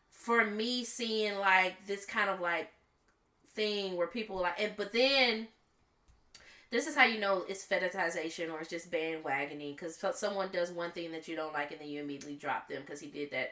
[SPEAKER 1] for me seeing like this kind of like thing where people like, but then this is how you know it's fetishization or it's just bandwagoning, because someone does one thing that you don't like and then you immediately drop them because he did that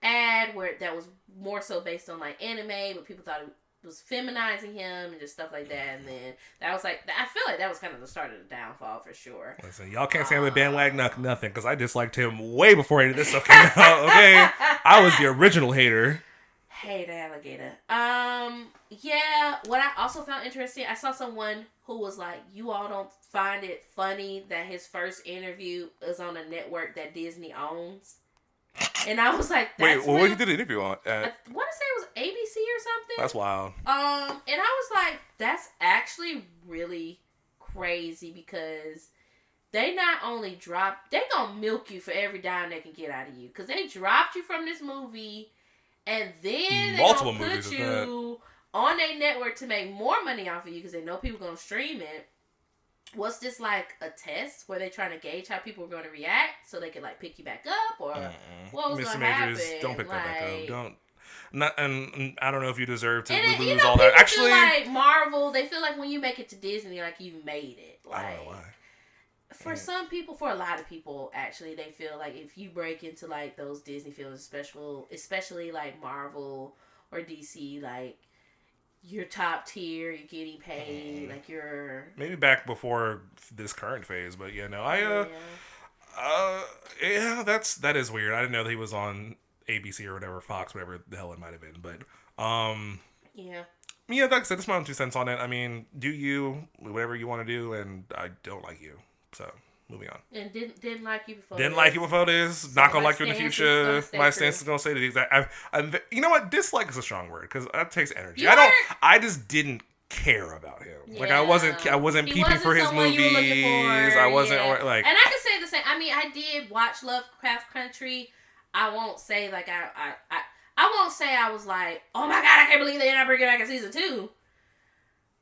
[SPEAKER 1] ad where that was more so based on like anime, but people thought it was feminizing him and just stuff like that, and then that was like, I feel like that was kind of the start of the downfall for sure.
[SPEAKER 2] Listen, y'all can't say I'm a bandwagon nothing, because I disliked him way before any of this stuff came out. Okay, I was the original hater.
[SPEAKER 1] Hate alligator. Yeah. What I also found interesting, I saw someone who was like, "You all don't find it funny that his first interview is on a network that Disney owns?" And I was like,
[SPEAKER 2] "Wait, well, what did the interview on?"
[SPEAKER 1] I want to say it was ABC or something.
[SPEAKER 2] That's wild.
[SPEAKER 1] And I was like, that's actually really crazy, because they not only they gonna milk you for every dime they can get out of you, because they dropped you from this movie. And then
[SPEAKER 2] multiple
[SPEAKER 1] they gonna put you on their network to make more money off of you because they know people gonna stream it. Was this like a test where they trying to gauge how people were going to react so they could like pick you back up, or what was going to happen?
[SPEAKER 2] Don't pick that back up. Don't. Not, and I don't know if you deserve to
[SPEAKER 1] and
[SPEAKER 2] lose all that. Actually,
[SPEAKER 1] like Marvel, they feel like when you make it to Disney, like you made it. Like,
[SPEAKER 2] I don't know why.
[SPEAKER 1] For some people, for a lot of people, actually, they feel like if you break into like those Disney films, especially like Marvel or DC, like you're top tier, you're getting paid, like you're
[SPEAKER 2] maybe back before this current phase, but yeah, no, that is weird. I didn't know that he was on ABC or whatever, Fox, whatever the hell it might have been, but yeah, like I said, that's my own 2 cents on it. I mean, do you whatever you want to do, and I don't like you. So, moving on.
[SPEAKER 1] And didn't like you before.
[SPEAKER 2] Didn't like you before this. Not gonna like you in the future. My stance is gonna say the exact. You know what? Dislike is a strong word, because that takes energy. I just didn't care about him. Yeah. Like I wasn't peeping for his movies. I wasn't like.
[SPEAKER 1] And I can say the same. I mean, I did watch Lovecraft Country. I won't say like I won't say I was like, oh my God, I can't believe they're not bringing it back in season 2.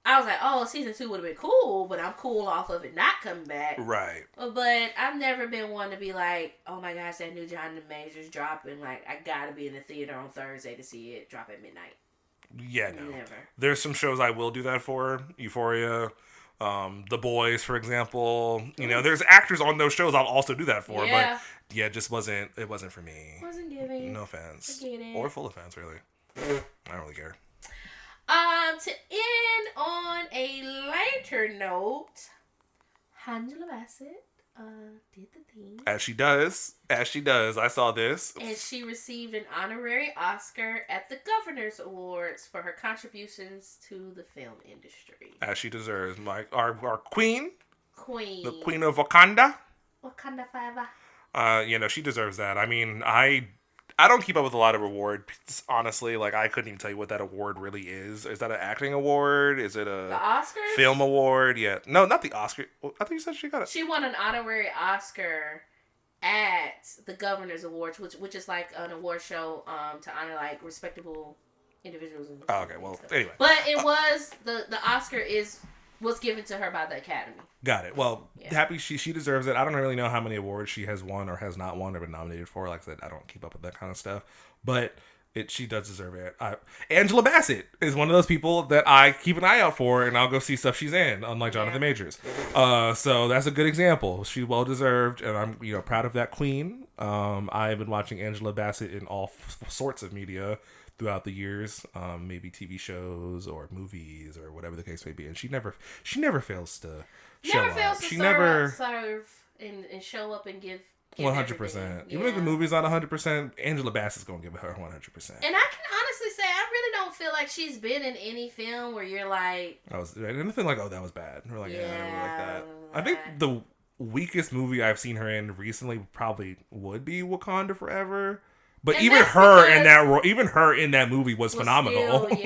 [SPEAKER 1] I was like, oh, season 2 would have been cool, but I'm cool off of it not coming back.
[SPEAKER 2] Right.
[SPEAKER 1] But I've never been one to be like, oh my gosh, that new Jonathan Majors dropping. Like, I gotta be in the theater on Thursday to see it drop at midnight.
[SPEAKER 2] Yeah, no.
[SPEAKER 1] Never.
[SPEAKER 2] There's some shows I will do that for. Euphoria, The Boys, for example. You know, there's actors on those shows I'll also do that for.
[SPEAKER 1] Yeah.
[SPEAKER 2] But yeah, it wasn't for me.
[SPEAKER 1] Wasn't giving.
[SPEAKER 2] No offense.
[SPEAKER 1] I get it.
[SPEAKER 2] Or full offense, really. I don't really care.
[SPEAKER 1] To end on a lighter note, Angela Bassett did the thing.
[SPEAKER 2] As she does. I saw this.
[SPEAKER 1] And she received an honorary Oscar at the Governor's Awards for her contributions to the film industry.
[SPEAKER 2] As she deserves. Our queen.
[SPEAKER 1] Queen.
[SPEAKER 2] The Queen of Wakanda.
[SPEAKER 1] Wakanda forever.
[SPEAKER 2] She deserves that. I mean, I don't keep up with a lot of awards, honestly. Like, I couldn't even tell you what that award really is. Is that an acting award? Is it
[SPEAKER 1] the Oscars?
[SPEAKER 2] Film award? Yeah. No, not the Oscar. I thought you said she got it.
[SPEAKER 1] She won an honorary Oscar at the Governor's Awards, which is like an award show to honor like respectable individuals.
[SPEAKER 2] Okay, well, anyway.
[SPEAKER 1] But it was, the Oscar was given to her by the Academy.
[SPEAKER 2] Got it. Well, happy she deserves it. I don't really know how many awards she has won or has not won or been nominated for. Like I said, I don't keep up with that kind of stuff. But she does deserve it. Angela Bassett is one of those people that I keep an eye out for, and I'll go see stuff she's in, unlike Jonathan Majors. So that's a good example. She's well deserved, and I'm proud of that queen. I've been watching Angela Bassett in all sorts of media throughout the years, maybe TV shows or movies or whatever the case may be, and she never fails to show up.
[SPEAKER 1] Serve and show up and give give
[SPEAKER 2] 100%.
[SPEAKER 1] everything.
[SPEAKER 2] Even if the
[SPEAKER 1] Yeah.
[SPEAKER 2] movie's not 100%, Angela Bassett's gonna give it her 100%.
[SPEAKER 1] And I can honestly say I really don't feel like she's been in any film where you're like,
[SPEAKER 2] I was anything like, oh, that was bad. We're like, yeah, I don't really like that.
[SPEAKER 1] Yeah.
[SPEAKER 2] I think the weakest movie I've seen her in recently probably would be Wakanda Forever. But
[SPEAKER 1] And
[SPEAKER 2] even
[SPEAKER 1] that's
[SPEAKER 2] her in
[SPEAKER 1] because-
[SPEAKER 2] that even her in that movie was phenomenal.
[SPEAKER 1] Still,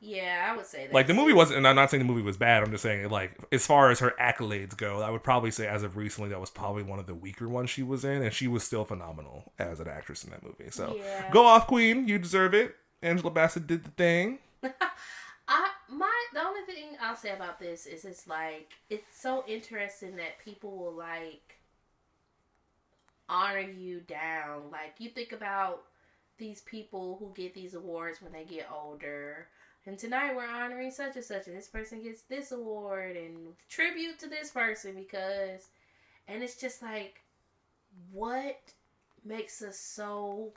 [SPEAKER 1] yeah, I would say that.
[SPEAKER 2] Like the movie
[SPEAKER 1] too.
[SPEAKER 2] wasn't, and I'm not saying the movie was bad. I'm just saying, like, as far as her accolades go, I would probably say as of recently that was probably one of the weaker ones she was in, and she was still phenomenal as an actress in that movie. So
[SPEAKER 1] Yeah.
[SPEAKER 2] go off, Queen. You deserve it. Angela Bassett did the thing.
[SPEAKER 1] The only thing I'll say about this is it's like it's so interesting that people will like honor you down. Like you think about these people who get these awards when they get older. And tonight we're honoring such and such, and this person gets this award and tribute to this person because, and it's just like, what makes us so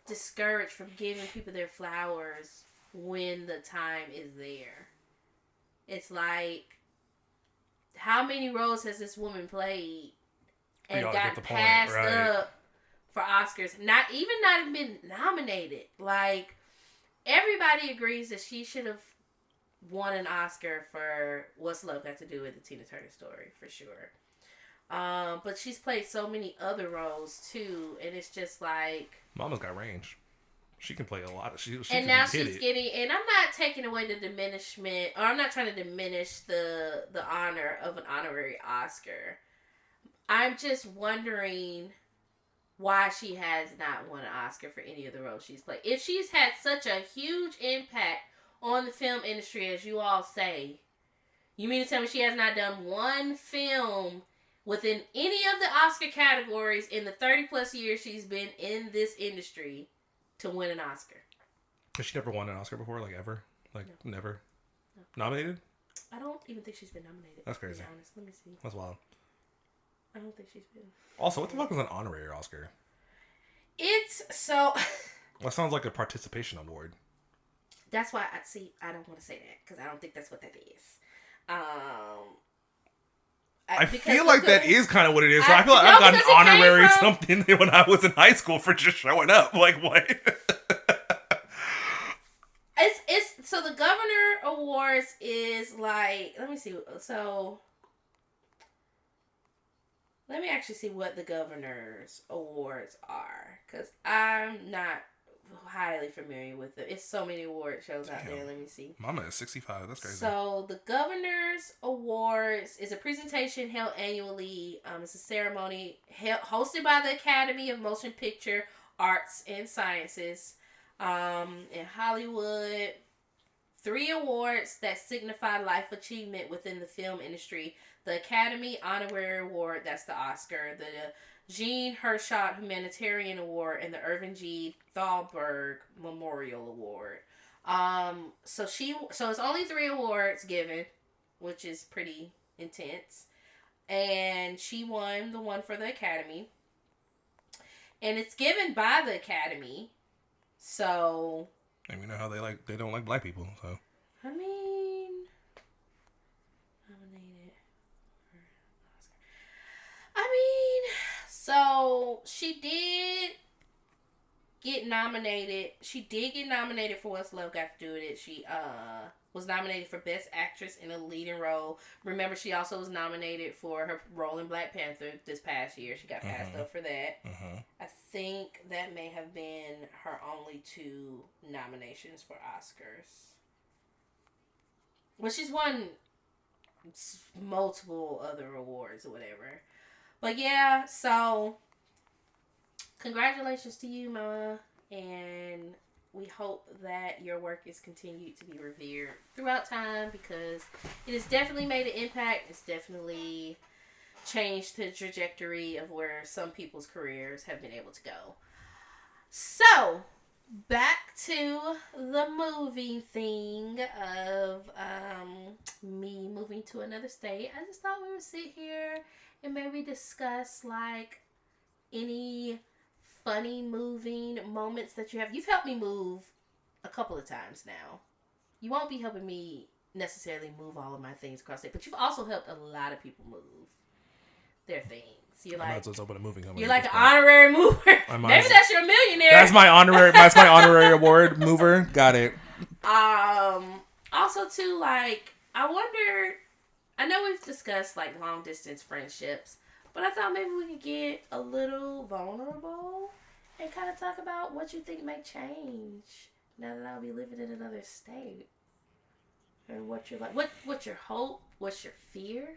[SPEAKER 1] discouraged from giving people their flowers when the time is there? It's like, how many roles has this woman played and
[SPEAKER 2] Y'all get
[SPEAKER 1] got
[SPEAKER 2] the point,
[SPEAKER 1] passed
[SPEAKER 2] right.
[SPEAKER 1] up for Oscars? Not even been nominated. Like, everybody agrees that she should have won an Oscar for What's Love Got to Do with the Tina Turner Story, for sure. But she's played so many other roles too, and it's just like,
[SPEAKER 2] Mama's got range. She can play a lot of. She
[SPEAKER 1] and
[SPEAKER 2] can
[SPEAKER 1] now
[SPEAKER 2] hit
[SPEAKER 1] she's
[SPEAKER 2] it.
[SPEAKER 1] getting, and I'm not taking away the diminishment, or I'm not trying to diminish the honor of an honorary Oscar. I'm just wondering why she has not won an Oscar for any of the roles she's played. If she's had such a huge impact on the film industry, as you all say, you mean to tell me she has not done one film within any of the Oscar categories in the 30 plus years she's been in this industry to win an Oscar?
[SPEAKER 2] Has she never won an Oscar before? Like ever? Like
[SPEAKER 1] No.
[SPEAKER 2] never? Nominated?
[SPEAKER 1] I don't even think she's been nominated.
[SPEAKER 2] That's
[SPEAKER 1] to be
[SPEAKER 2] crazy.
[SPEAKER 1] honest. Let me see.
[SPEAKER 2] That's wild.
[SPEAKER 1] I don't think she's been.
[SPEAKER 2] Also, what the fuck is an honorary Oscar?
[SPEAKER 1] It's so.
[SPEAKER 2] That sounds like a participation award.
[SPEAKER 1] That's why I don't want to say that because I don't think that's what that is.
[SPEAKER 2] I
[SPEAKER 1] because
[SPEAKER 2] feel like that
[SPEAKER 1] because-
[SPEAKER 2] is kind of what it is. So
[SPEAKER 1] I-
[SPEAKER 2] I feel like
[SPEAKER 1] no,
[SPEAKER 2] I've got an
[SPEAKER 1] because it came
[SPEAKER 2] honorary
[SPEAKER 1] from-
[SPEAKER 2] something when I was in high school for just showing up. Like what?
[SPEAKER 1] It's so the Governor Awards is like, let me see. So let me actually see what the Governor's Awards are, because I'm not highly familiar with it. It's so many award shows out there.
[SPEAKER 2] Damn.
[SPEAKER 1] Let me see.
[SPEAKER 2] Mama is 65. That's crazy.
[SPEAKER 1] So the Governor's Awards is a presentation held annually. It's a ceremony hosted by the Academy of Motion Picture Arts and Sciences in Hollywood. 3 awards that signify life achievement within the film industry: the Academy Honorary Award, that's the Oscar, the Jean Hersholt Humanitarian Award, and the Irving G. Thalberg Memorial Award. So it's only 3 awards given, which is pretty intense. And she won the one for the Academy. And it's given by the Academy. So,
[SPEAKER 2] And we know how they don't like black people. So
[SPEAKER 1] I mean, nominated for Oscar. I mean, so she did get nominated. She did get nominated for What's Love Got to Do with It. She was nominated for Best Actress in a Leading Role. Remember, she also was nominated for her role in Black Panther this past year. She got passed up for that. I think that may have been her only 2 nominations for Oscars. Well, she's won multiple other awards or whatever. But yeah, so congratulations to you, Mama. And we hope that your work is continued to be revered throughout time, because it has definitely made an impact. It's definitely changed the trajectory of where some people's careers have been able to go. So, back to the moving thing of me moving to another state. I just thought we would sit here and maybe discuss like any funny moving moments that you have. You've helped me move a couple of times now. You won't be helping me necessarily move all of my things across state, but you've also helped a lot of people move their things. You're
[SPEAKER 2] I'm
[SPEAKER 1] like,
[SPEAKER 2] about to open a moving company.
[SPEAKER 1] you're like an honorary mover. Maybe that's your millionaire.
[SPEAKER 2] That's my honorary award, mover. Got it.
[SPEAKER 1] Also too, like, I wonder, I know we've discussed like long distance friendships, but I thought maybe we could get a little vulnerable and kind of talk about what you think may change now that I'll be living in another state. Or what you're like, what's your hope? What's your fear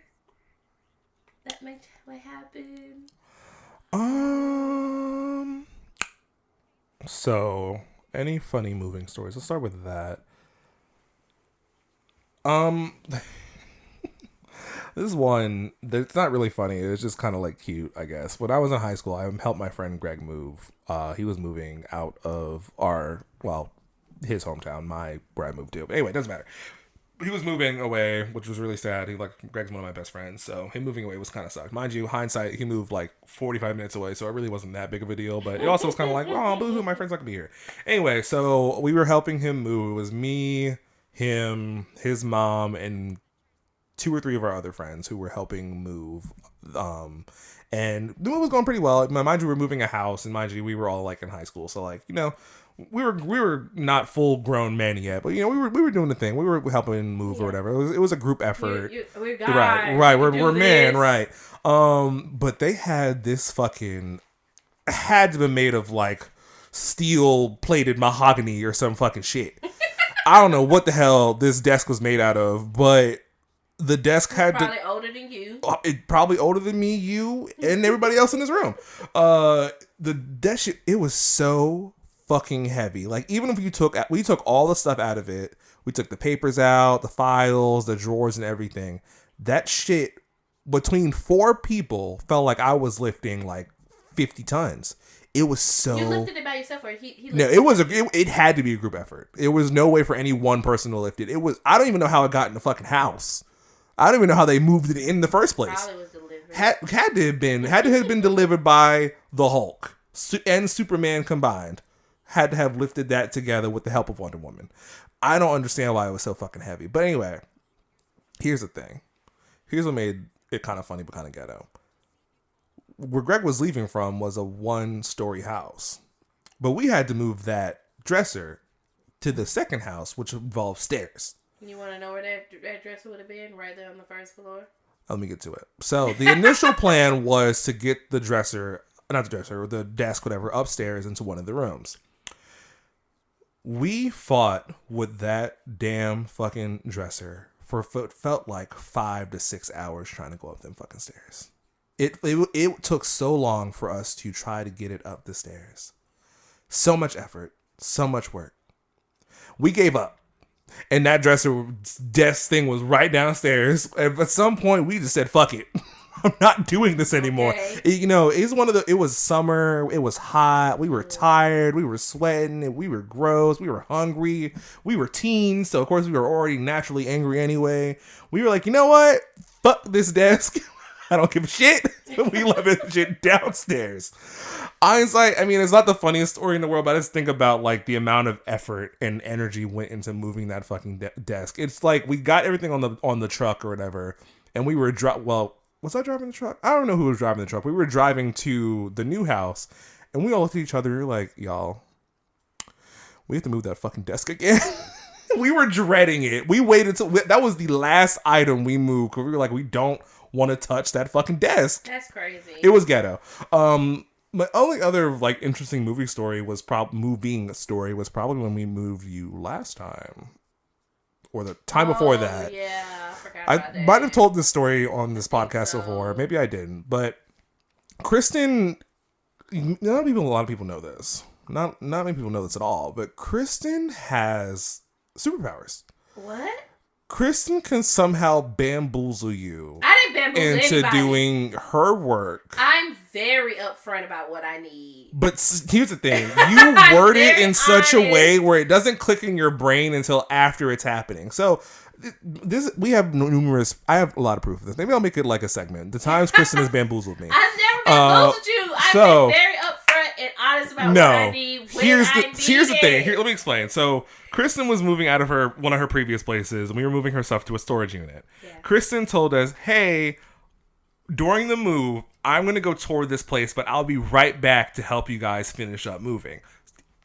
[SPEAKER 1] that may happen?
[SPEAKER 2] So, any funny moving stories? Let's start with that. This one, it's not really funny. It's just kind of like cute, I guess. When I was in high school, I helped my friend Greg move. He was moving out of his hometown, where I moved to. But anyway, it doesn't matter. He was moving away, which was really sad. Greg's one of my best friends, so him moving away was kind of sucked. Mind you, hindsight, he moved like 45 minutes away, so it really wasn't that big of a deal. But it also was kind of like, oh, boo-hoo, my friend's not gonna be here. Anyway, so we were helping him move. It was me, him, his mom, and 2 or 3 of our other friends who were helping move. And the move was going pretty well. Mind you, we were moving a house, and mind you, we were all like in high school, so like, you know, we were not full grown men yet, but you know, we were doing the thing. We were helping move or whatever. It was a group effort.
[SPEAKER 1] We're guys.
[SPEAKER 2] Right. We're men, right? But they had this fucking, had to be made of like steel plated mahogany or some fucking shit. I don't know what the hell this desk was made out of, but the desk had
[SPEAKER 1] probably older than you.
[SPEAKER 2] It probably older than me, you, and everybody else in this room. The desk, it was so fucking heavy. Like, even if we took all the stuff out of it, we took the papers out, the files, the drawers, and everything. That shit, between 4 people, felt like I was lifting like 50 tons. It was so.
[SPEAKER 1] You lifted it by yourself, or he
[SPEAKER 2] no, it had to be a group effort. It was no way for any one person to lift it. It was. I don't even know how it got in the fucking house. I don't even know how they moved it in the first place.
[SPEAKER 1] Probably was delivered.
[SPEAKER 2] Had to have been delivered by the Hulk and Superman combined. Had to have lifted that together with the help of Wonder Woman. I don't understand why it was so fucking heavy. But anyway, here's the thing. Here's what made it kind of funny but kind of ghetto. Where Greg was leaving from was a 1-story house. But we had to move that dresser to the second house, which involved stairs.
[SPEAKER 1] You want to know where that dresser would have been? Right there on the first floor?
[SPEAKER 2] Let me get to it. So the initial plan was to get the desk, whatever, upstairs into one of the rooms. We fought with that damn fucking dresser for what felt like 5 to 6 hours trying to go up them fucking stairs. It took so long for us to try to get it up the stairs. So much effort, so much work. We gave up. And that dresser desk thing was right downstairs. And at some point, we just said, fuck it. I'm not doing this anymore.
[SPEAKER 1] Okay.
[SPEAKER 2] It was summer. It was hot. We were tired. We were sweating. We were gross. We were hungry. We were teens. So, of course, we were already naturally angry anyway. We were like, you know what? Fuck this desk. I don't give a shit. We left it shit downstairs. Hindsight, I mean, it's not the funniest story in the world, but I just think about like the amount of effort and energy went into moving that fucking desk. It's like we got everything on the truck or whatever, and we were was I driving the truck? I don't know who was driving the truck. We were driving to the new house, and we all looked at each other and we were like, y'all, we have to move that fucking desk again. We were dreading it. We waited till that was the last item we moved because we were like, we don't want to touch that fucking desk.
[SPEAKER 1] That's crazy.
[SPEAKER 2] It was ghetto. My only other like interesting moving story was probably when we moved you last time, or the time before that.
[SPEAKER 1] Yeah, I forgot about
[SPEAKER 2] I might have told this story on this podcast before. Maybe I didn't. But Kristen, a lot of people know this. Not many people know this at all. But Kristen has superpowers.
[SPEAKER 1] What?
[SPEAKER 2] Kristen can somehow bamboozle you
[SPEAKER 1] I didn't bamboozle
[SPEAKER 2] into
[SPEAKER 1] anybody.
[SPEAKER 2] doing her work.
[SPEAKER 1] I'm very upfront about what I need.
[SPEAKER 2] But here's the thing. You word it in such a way where it doesn't click in your brain until after it's happening. So I have a lot of proof of this. Maybe I'll make it like a segment. The times Kristen has bamboozled me.
[SPEAKER 1] I've never bamboozled you. I've been very upfront and honest about what I need. Here's the thing.
[SPEAKER 2] Let me explain. So Kristen was moving out of one of her previous places, and we were moving her stuff to a storage unit. Yeah. Kristen told us, hey, during the move, I'm going to go toward this place, but I'll be right back to help you guys finish up moving.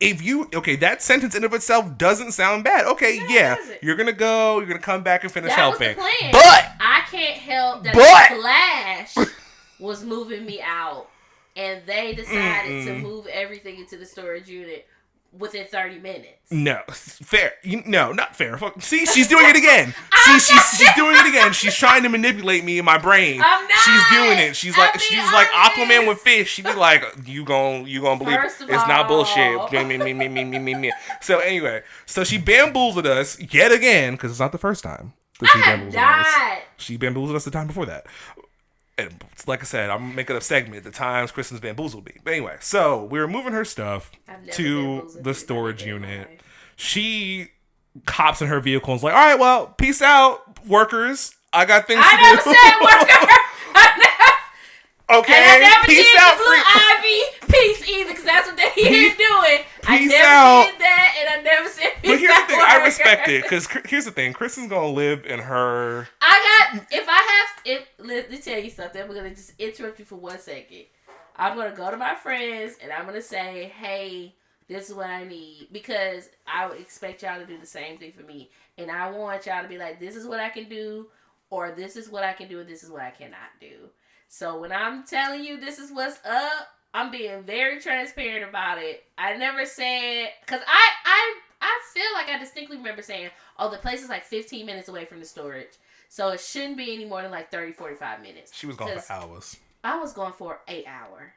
[SPEAKER 2] If you, okay, that sentence in of itself doesn't sound bad. Okay, yeah, you're going to go, you're going to come back and finish helping.
[SPEAKER 1] Was the plan.
[SPEAKER 2] But
[SPEAKER 1] I can't help that Flash was moving me out, and they decided to move everything into the storage unit within 30 minutes.
[SPEAKER 2] No, fair. No, not fair. See, she's doing it again. See, she's doing it again. She's trying to manipulate me in my brain.
[SPEAKER 1] I'm not.
[SPEAKER 2] She's doing it. She's like Aquaman with fish. She be like, you gon' believe it's not bullshit. Me. So anyway, so she bamboozled us yet again because it's not the first time that she bamboozled us. She bamboozled us the time before that. And like I said, I'm making a segment the times Kristen's bamboozled me. But anyway, so we were moving her stuff to the storage unit. She hops in her vehicle and is like, all right, well, peace out, workers. I got things to do.
[SPEAKER 1] I never said worker.
[SPEAKER 2] Okay,
[SPEAKER 1] and I never
[SPEAKER 2] peace
[SPEAKER 1] did
[SPEAKER 2] out,
[SPEAKER 1] the Blue Ivy peace either, because that's what they is doing. I never
[SPEAKER 2] out.
[SPEAKER 1] did that, and I never said peace out.
[SPEAKER 2] But here's the thing, I respect it, because here's the thing, Kristen's gonna live in her.
[SPEAKER 1] Let me tell you something. I'm gonna just interrupt you for 1 second. I'm gonna go to my friends and I'm gonna say, hey, this is what I need, because I would expect y'all to do the same thing for me, and I want y'all to be like, this is what I can do, or this is what I can do, and this is what I cannot do. So when I'm telling you this is what's up, I'm being very transparent about it. I never said, because I feel like I distinctly remember saying, oh, the place is like 15 minutes away from the storage. So it shouldn't be any more than like 30, 45 minutes.
[SPEAKER 2] She was gone for hours.
[SPEAKER 1] I was going for 8 hour.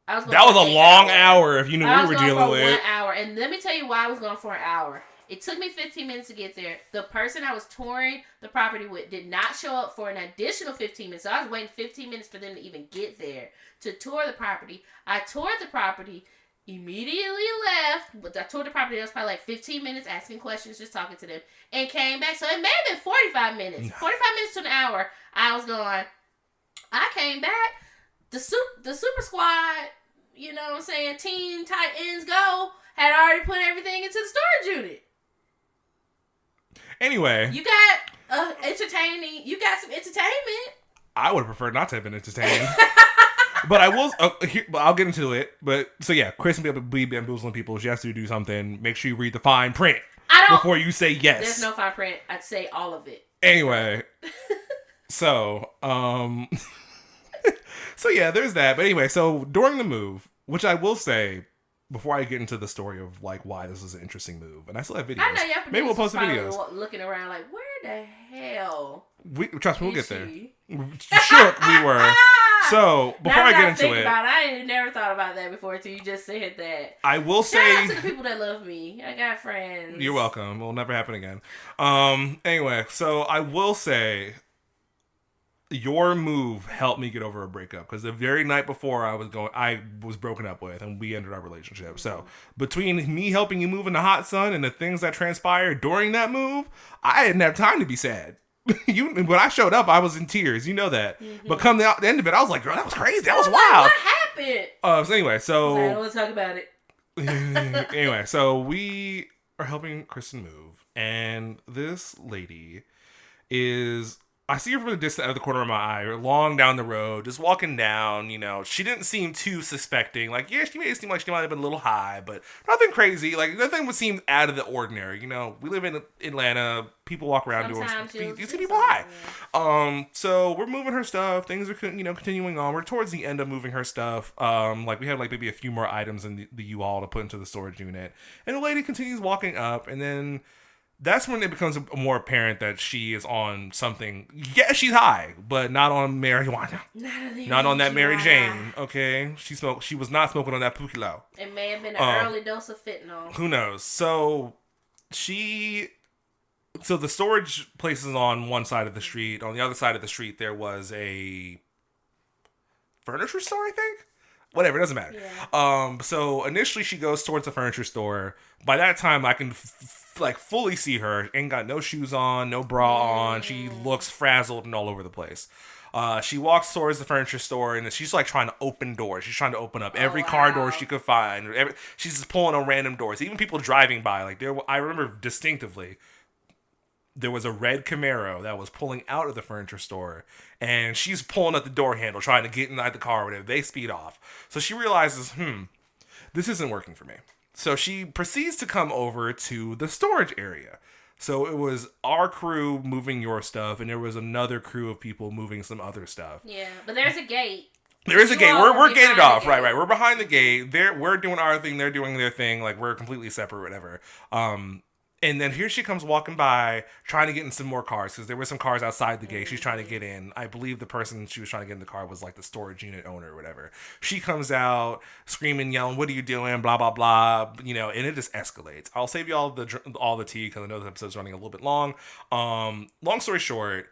[SPEAKER 2] That was a long hour if you knew what we were dealing with.
[SPEAKER 1] 1 hour. And let me tell you why I was going for an hour. It took me 15 minutes to get there. The person I was touring the property with did not show up for an additional 15 minutes. So I was waiting 15 minutes for them to even get there to tour the property. I toured the property, immediately left, but I toured the property. That was probably like 15 minutes asking questions, just talking to them, and came back. So it may have been 45 minutes. 45 minutes to an hour. I was going. I came back. The super squad, you know what I'm saying, Teen Titans Go, had already put everything into the storage unit.
[SPEAKER 2] Anyway.
[SPEAKER 1] You got entertaining. You got some entertainment.
[SPEAKER 2] I would have preferred not to have been entertained. But I will. I'll get into it. But so yeah, Kristen will be bamboozling people. She has to do something. Make sure you read the fine print before you say yes.
[SPEAKER 1] There's no fine print. I'd say all of it.
[SPEAKER 2] Anyway, so so yeah, there's that. But anyway, so during the move, which I will say, before I get into the story of like why this is an interesting move, and I still have videos.
[SPEAKER 1] I know y'all.
[SPEAKER 2] Maybe we'll post the videos.
[SPEAKER 1] Looking around like, where the hell?
[SPEAKER 2] Trust me, we'll get there. Shook we were. So before I get into it,
[SPEAKER 1] I never thought about that before until you just said that.
[SPEAKER 2] I will say,
[SPEAKER 1] shout out to the people that love me. I got friends.
[SPEAKER 2] You're welcome. It'll never happen again. Anyway, so I will say, your move helped me get over a breakup, because the very night before I was broken up with, and we ended our relationship. So between me helping you move in the hot sun and the things that transpired during that move, I didn't have time to be sad. When I showed up, I was in tears. You know that. Mm-hmm. But come the end of it, I was like, girl, that was crazy. That was wild.
[SPEAKER 1] What happened?
[SPEAKER 2] So anyway,
[SPEAKER 1] I don't want to talk about it.
[SPEAKER 2] Anyway, so we are helping Kristen move, and this lady is. I see her from the distance out of the corner of my eye, or long down the road, just walking down, you know. She didn't seem too suspecting. Like, yeah, she made it seem like she might have been a little high, but nothing crazy. Like, nothing would seem out of the ordinary. You know, we live in Atlanta. People walk around doing... You see people high. So we're moving her stuff. Things are, continuing on. We're towards the end of moving her stuff. Like, we have, like, maybe a few more items in the U-Haul to put into the storage unit. And the lady continues walking up, and then... That's when it becomes more apparent that she is on something. Yeah, she's high, but not on marijuana. Not on that Mary Jane. Okay, she was not smoking on that Pukilo.
[SPEAKER 1] It may have been an early dose of fentanyl.
[SPEAKER 2] Who knows? So the storage place is on one side of the street. On the other side of the street, there was a furniture store, I think. Whatever, it doesn't matter. Yeah. So initially she goes towards the furniture store. By that time, I can fully see her. Ain't got no shoes on, no bra on. She looks frazzled and all over the place. She walks towards the furniture store, and she's like trying to open doors. She's trying to open up every car door she could find. She's just pulling on random doors. Even people driving by. I remember distinctively there was a red Camaro that was pulling out of the furniture store, and she's pulling at the door handle, trying to get inside the car or whatever. They speed off. So she realizes, this isn't working for me. So she proceeds to come over to the storage area. So it was our crew moving your stuff, and there was another crew of people moving some other stuff.
[SPEAKER 1] Yeah, but there's a gate.
[SPEAKER 2] There is a gate. We're gated off. Right. We're behind the gate. We're doing our thing. They're doing their thing. Like, we're completely separate, whatever. And then here she comes walking by, trying to get in some more cars, because there were some cars outside the gate. She's trying to get in. I believe the person she was trying to get in the car was like the storage unit owner or whatever. She comes out screaming, yelling, "What are you doing?" Blah, blah, blah. You know, and it just escalates. I'll save you all the tea, because I know this episode's running a little bit long. Long story short,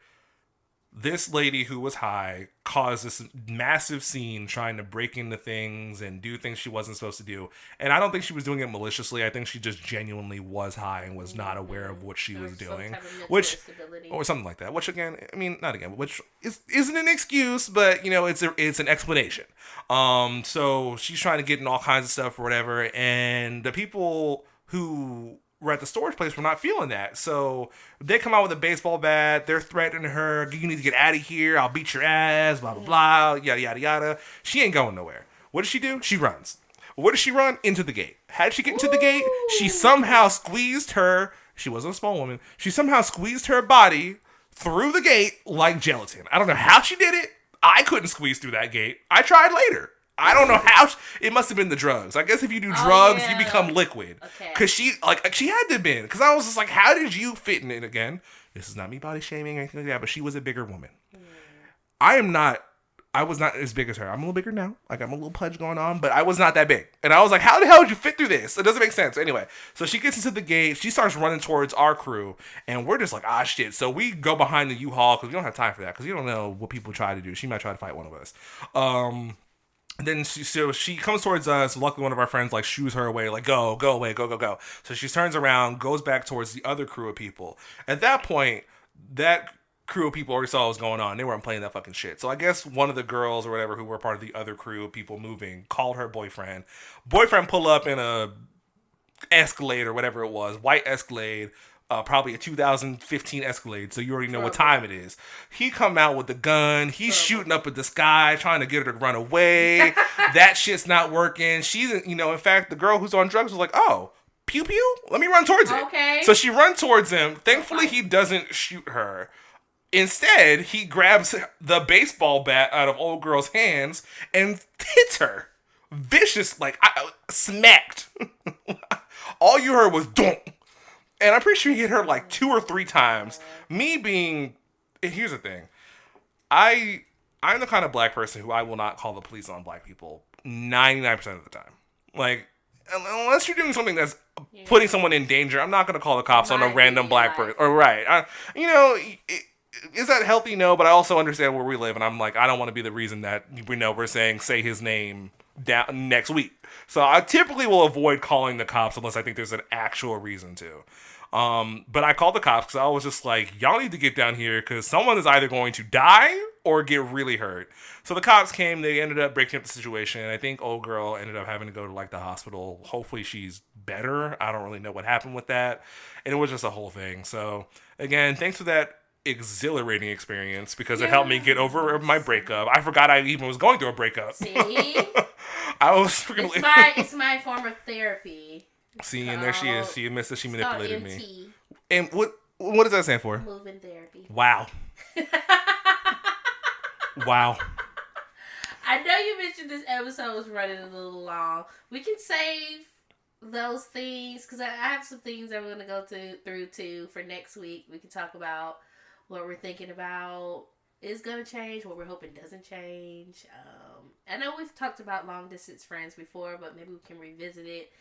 [SPEAKER 2] this lady who was high caused this massive scene trying to break into things and do things she wasn't supposed to do. And I don't think she was doing it maliciously. I think she just genuinely was high and was not aware of what she was doing. Or something like that. Which, again, I mean, not again, which isn't an excuse, but, you know, it's an explanation. So she's trying to get in all kinds of stuff or whatever. And the people who were at the storage place were not feeling that. So they come out with a baseball bat. They're threatening her. "You need to get out of here. I'll beat your ass. Blah, blah, blah. Yada, yada, yada." She ain't going nowhere. What does she do? She runs. Where does she run? Into the gate. How did she get into the gate? She somehow squeezed her. She wasn't a small woman. She somehow squeezed her body through the gate like gelatin. I don't know how she did it. I couldn't squeeze through that gate. I tried later. I don't know how. It must have been the drugs. I guess if you do drugs, you become liquid. Okay. Because she had to have been. Because I was just like, how did you fit in it again? This is not me body shaming or anything like that, but she was a bigger woman. I was not as big as her. I'm a little bigger now. Like, I'm a little pudge going on, but I was not that big. And I was like, how the hell did you fit through this? It doesn't make sense. Anyway, so she gets into the gate. She starts running towards our crew, and we're just like, shit. So we go behind the U-Haul, because we don't have time for that, because you don't know what people try to do. She might try to fight one of us. And then she comes towards us. Luckily, one of our friends like shoos her away, like, go away, go. So she turns around, goes back towards the other crew of people. At that point, that crew of people already saw what was going on. They weren't playing that fucking shit. So I guess one of the girls or whatever who were part of the other crew of people moving called her boyfriend. Boyfriend pull up in a Escalade or whatever it was, white Escalade. Probably a 2015 Escalade, so you already know what time it is. He come out with the gun. He's shooting up at the sky, trying to get her to run away. That shit's not working. She's, in fact, the girl who's on drugs was like, "Oh, pew pew, let me run towards it."
[SPEAKER 1] Okay.
[SPEAKER 2] So she runs towards him. Thankfully, he doesn't shoot her. Instead, he grabs the baseball bat out of old girl's hands and hits her. Vicious, smacked. All you heard was "don't." And I'm pretty sure he hit her like 2 or 3 times. Me being... Here's the thing. I'm the kind of black person who I will not call the police on black people 99% of the time. Like, unless you're doing something that's putting someone in danger, I'm not going to call the cops on a random black person. Or, right. Is that healthy? No, but I also understand where we live. And I'm like, I don't want to be the reason that we're saying, say his name down next week. So I typically will avoid calling the cops unless I think there's an actual reason to. But I called the cops because I was just like, y'all need to get down here because someone is either going to die or get really hurt. So the cops came. They ended up breaking up the situation. I think old girl ended up having to go to the hospital. Hopefully she's better. I don't really know what happened with that. And it was just a whole thing. So again, thanks for that exhilarating experience because it helped me get over my breakup. I forgot I even was going through a breakup.
[SPEAKER 1] See?
[SPEAKER 2] I was freaking...
[SPEAKER 1] It's my form of therapy.
[SPEAKER 2] See, and there she is. She admits that she manipulated me. And what does that stand for?
[SPEAKER 1] Moving therapy.
[SPEAKER 2] Wow. Wow.
[SPEAKER 1] I know you mentioned this episode was running a little long. We can save those things because I have some things that we're going to go through too for next week. We can talk about what we're thinking about is going to change, what we're hoping doesn't change. I know we've talked about long distance friends before, but maybe we can revisit it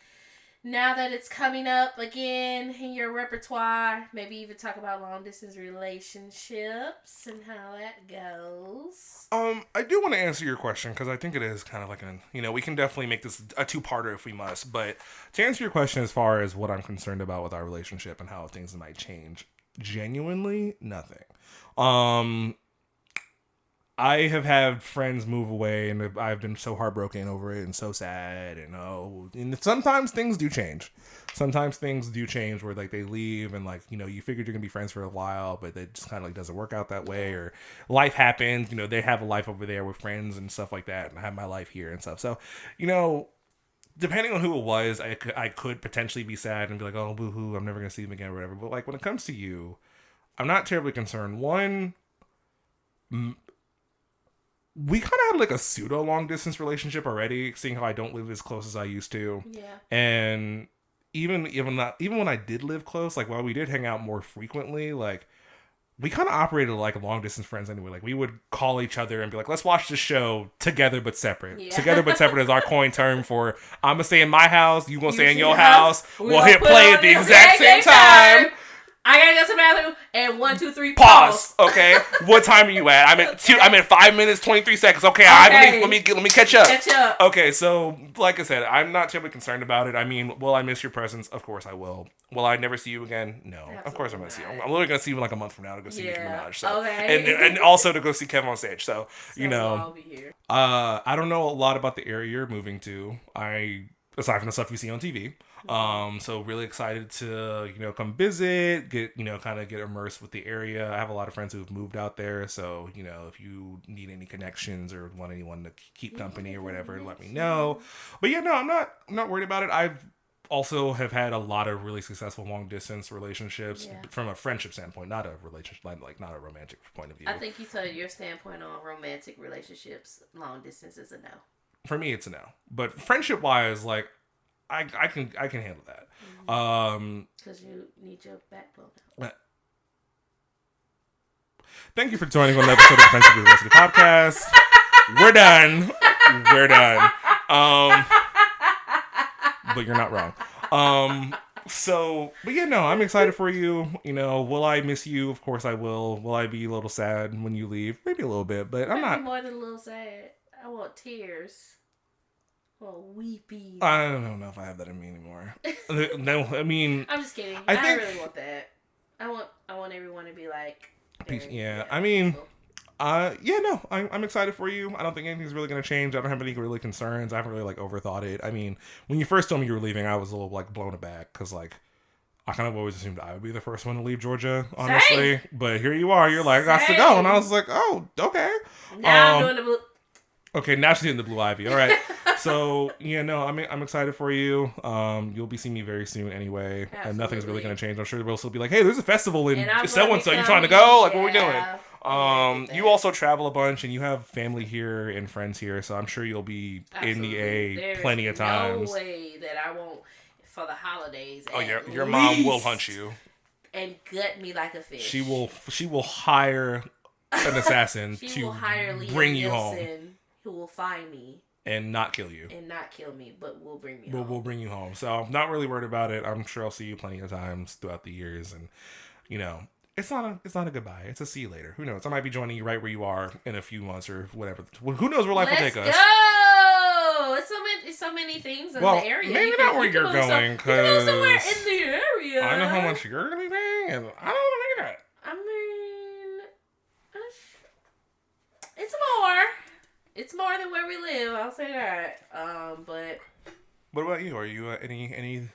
[SPEAKER 1] now that it's coming up again in your repertoire. Maybe even talk about long distance relationships and how that goes.
[SPEAKER 2] I do want to answer your question because I think it is kind of like we can definitely make this a 2-parter if we must. But to answer your question as far as what I'm concerned about with our relationship and how things might change, genuinely nothing. I have had friends move away, and I've been so heartbroken over it and so sad. And sometimes things do change. Sometimes things do change where like they leave, and like you figured you're gonna be friends for a while, but it just kind of like doesn't work out that way, or life happens. They have a life over there with friends and stuff like that, and I have my life here and stuff. So, depending on who it was, I could potentially be sad and be like, oh, boo hoo, I'm never gonna see him again or whatever. But like when it comes to you, I'm not terribly concerned. One, we kind of had like a pseudo long distance relationship already, seeing how I don't live as close as I used to.
[SPEAKER 1] Yeah.
[SPEAKER 2] And even when I did live close, like while we did hang out more frequently, like we kind of operated like long distance friends anyway. Like we would call each other and be like, let's watch this show together but separate.
[SPEAKER 1] Yeah.
[SPEAKER 2] Together but separate is our coin term for I'm gonna stay in my house, you gonna stay in your house. We'll hit play at the exact same time.
[SPEAKER 1] I gotta go to the bathroom and 1, 2, 3
[SPEAKER 2] pause. Okay, what time are you at? I'm at 5 minutes 23 seconds. Okay, let me catch up. Okay, so like I said, I'm not terribly concerned about it. I mean, will I miss your presence? Of course I will. Will I never see you again? No. Absolutely. Of course I'm gonna see you. I'm literally gonna see you in like a month from now to go see Nicki Minaj. So. Okay. And also to go see Kevin on stage. So
[SPEAKER 1] I'll be here.
[SPEAKER 2] I don't know a lot about the area you're moving to. Aside from the stuff you see on TV. So really excited to, come visit, get immersed with the area. I have a lot of friends who've moved out there. So, if you need any connections or want anyone to keep company or whatever, let me know. But yeah, no, I'm not worried about it. I've also have had a lot of really successful long distance relationships from a friendship standpoint, not a relationship, like not a romantic point of view.
[SPEAKER 1] I think you said your standpoint on romantic relationships, long distance is a no.
[SPEAKER 2] For me, it's a no. But friendship wise, like I can handle that.
[SPEAKER 1] Because you need your backbone.
[SPEAKER 2] Thank you for joining on an episode of the Friendship University podcast. We're done. But you're not wrong. But yeah, no, I'm excited for you. Will I miss you? Of course I will. Will I be a little sad when you leave? Maybe a little bit, but I'm not.
[SPEAKER 1] More than a little sad. I want tears. Oh, weepy.
[SPEAKER 2] I don't know if I have that in me anymore. No, I mean,
[SPEAKER 1] I'm just kidding. I think, really want that. I want everyone to be like.
[SPEAKER 2] Yeah, I mean, no, I'm excited for you. I don't think anything's really gonna change. I don't have any really concerns. I haven't really like overthought it. I mean, when you first told me you were leaving, I was a little like blown aback because like I kind of always assumed I would be the first one to leave Georgia, honestly. Same. But here you are. You're like, I got to go, and I was like, oh, okay.
[SPEAKER 1] Now I'm doing the blue.
[SPEAKER 2] Okay, now she's doing the Blue Ivy. All right. So yeah, no, I'm excited for you. You'll be seeing me very soon anyway, and nothing's really gonna change. I'm sure we'll still be like, hey, there's a festival in so and so. You trying to go? Like, what are we doing? You also travel a bunch, and you have family here and friends here, so I'm sure you'll be in the A plenty of times.
[SPEAKER 1] No way that I won't for the holidays.
[SPEAKER 2] Oh, your mom will hunt you
[SPEAKER 1] and gut me like a fish.
[SPEAKER 2] She will hire an assassin to bring you home.
[SPEAKER 1] Who will find me
[SPEAKER 2] and not kill you.
[SPEAKER 1] But will bring me home.
[SPEAKER 2] We'll bring you home. So I'm not really worried about it. I'm sure I'll see you plenty of times throughout the years, and it's not a goodbye. It's a see you later. Who knows? I might be joining you right where you are in a few months or whatever. Who knows where life will take us?
[SPEAKER 1] Let's go! It's so many things in the area.
[SPEAKER 2] Maybe not where you're going, because
[SPEAKER 1] somewhere in the area.
[SPEAKER 2] I know how much you're gonna be paying, and I don't want to make that.
[SPEAKER 1] I mean, it's more. It's more than where we live. I'll say that. But
[SPEAKER 2] what about you? Are you any?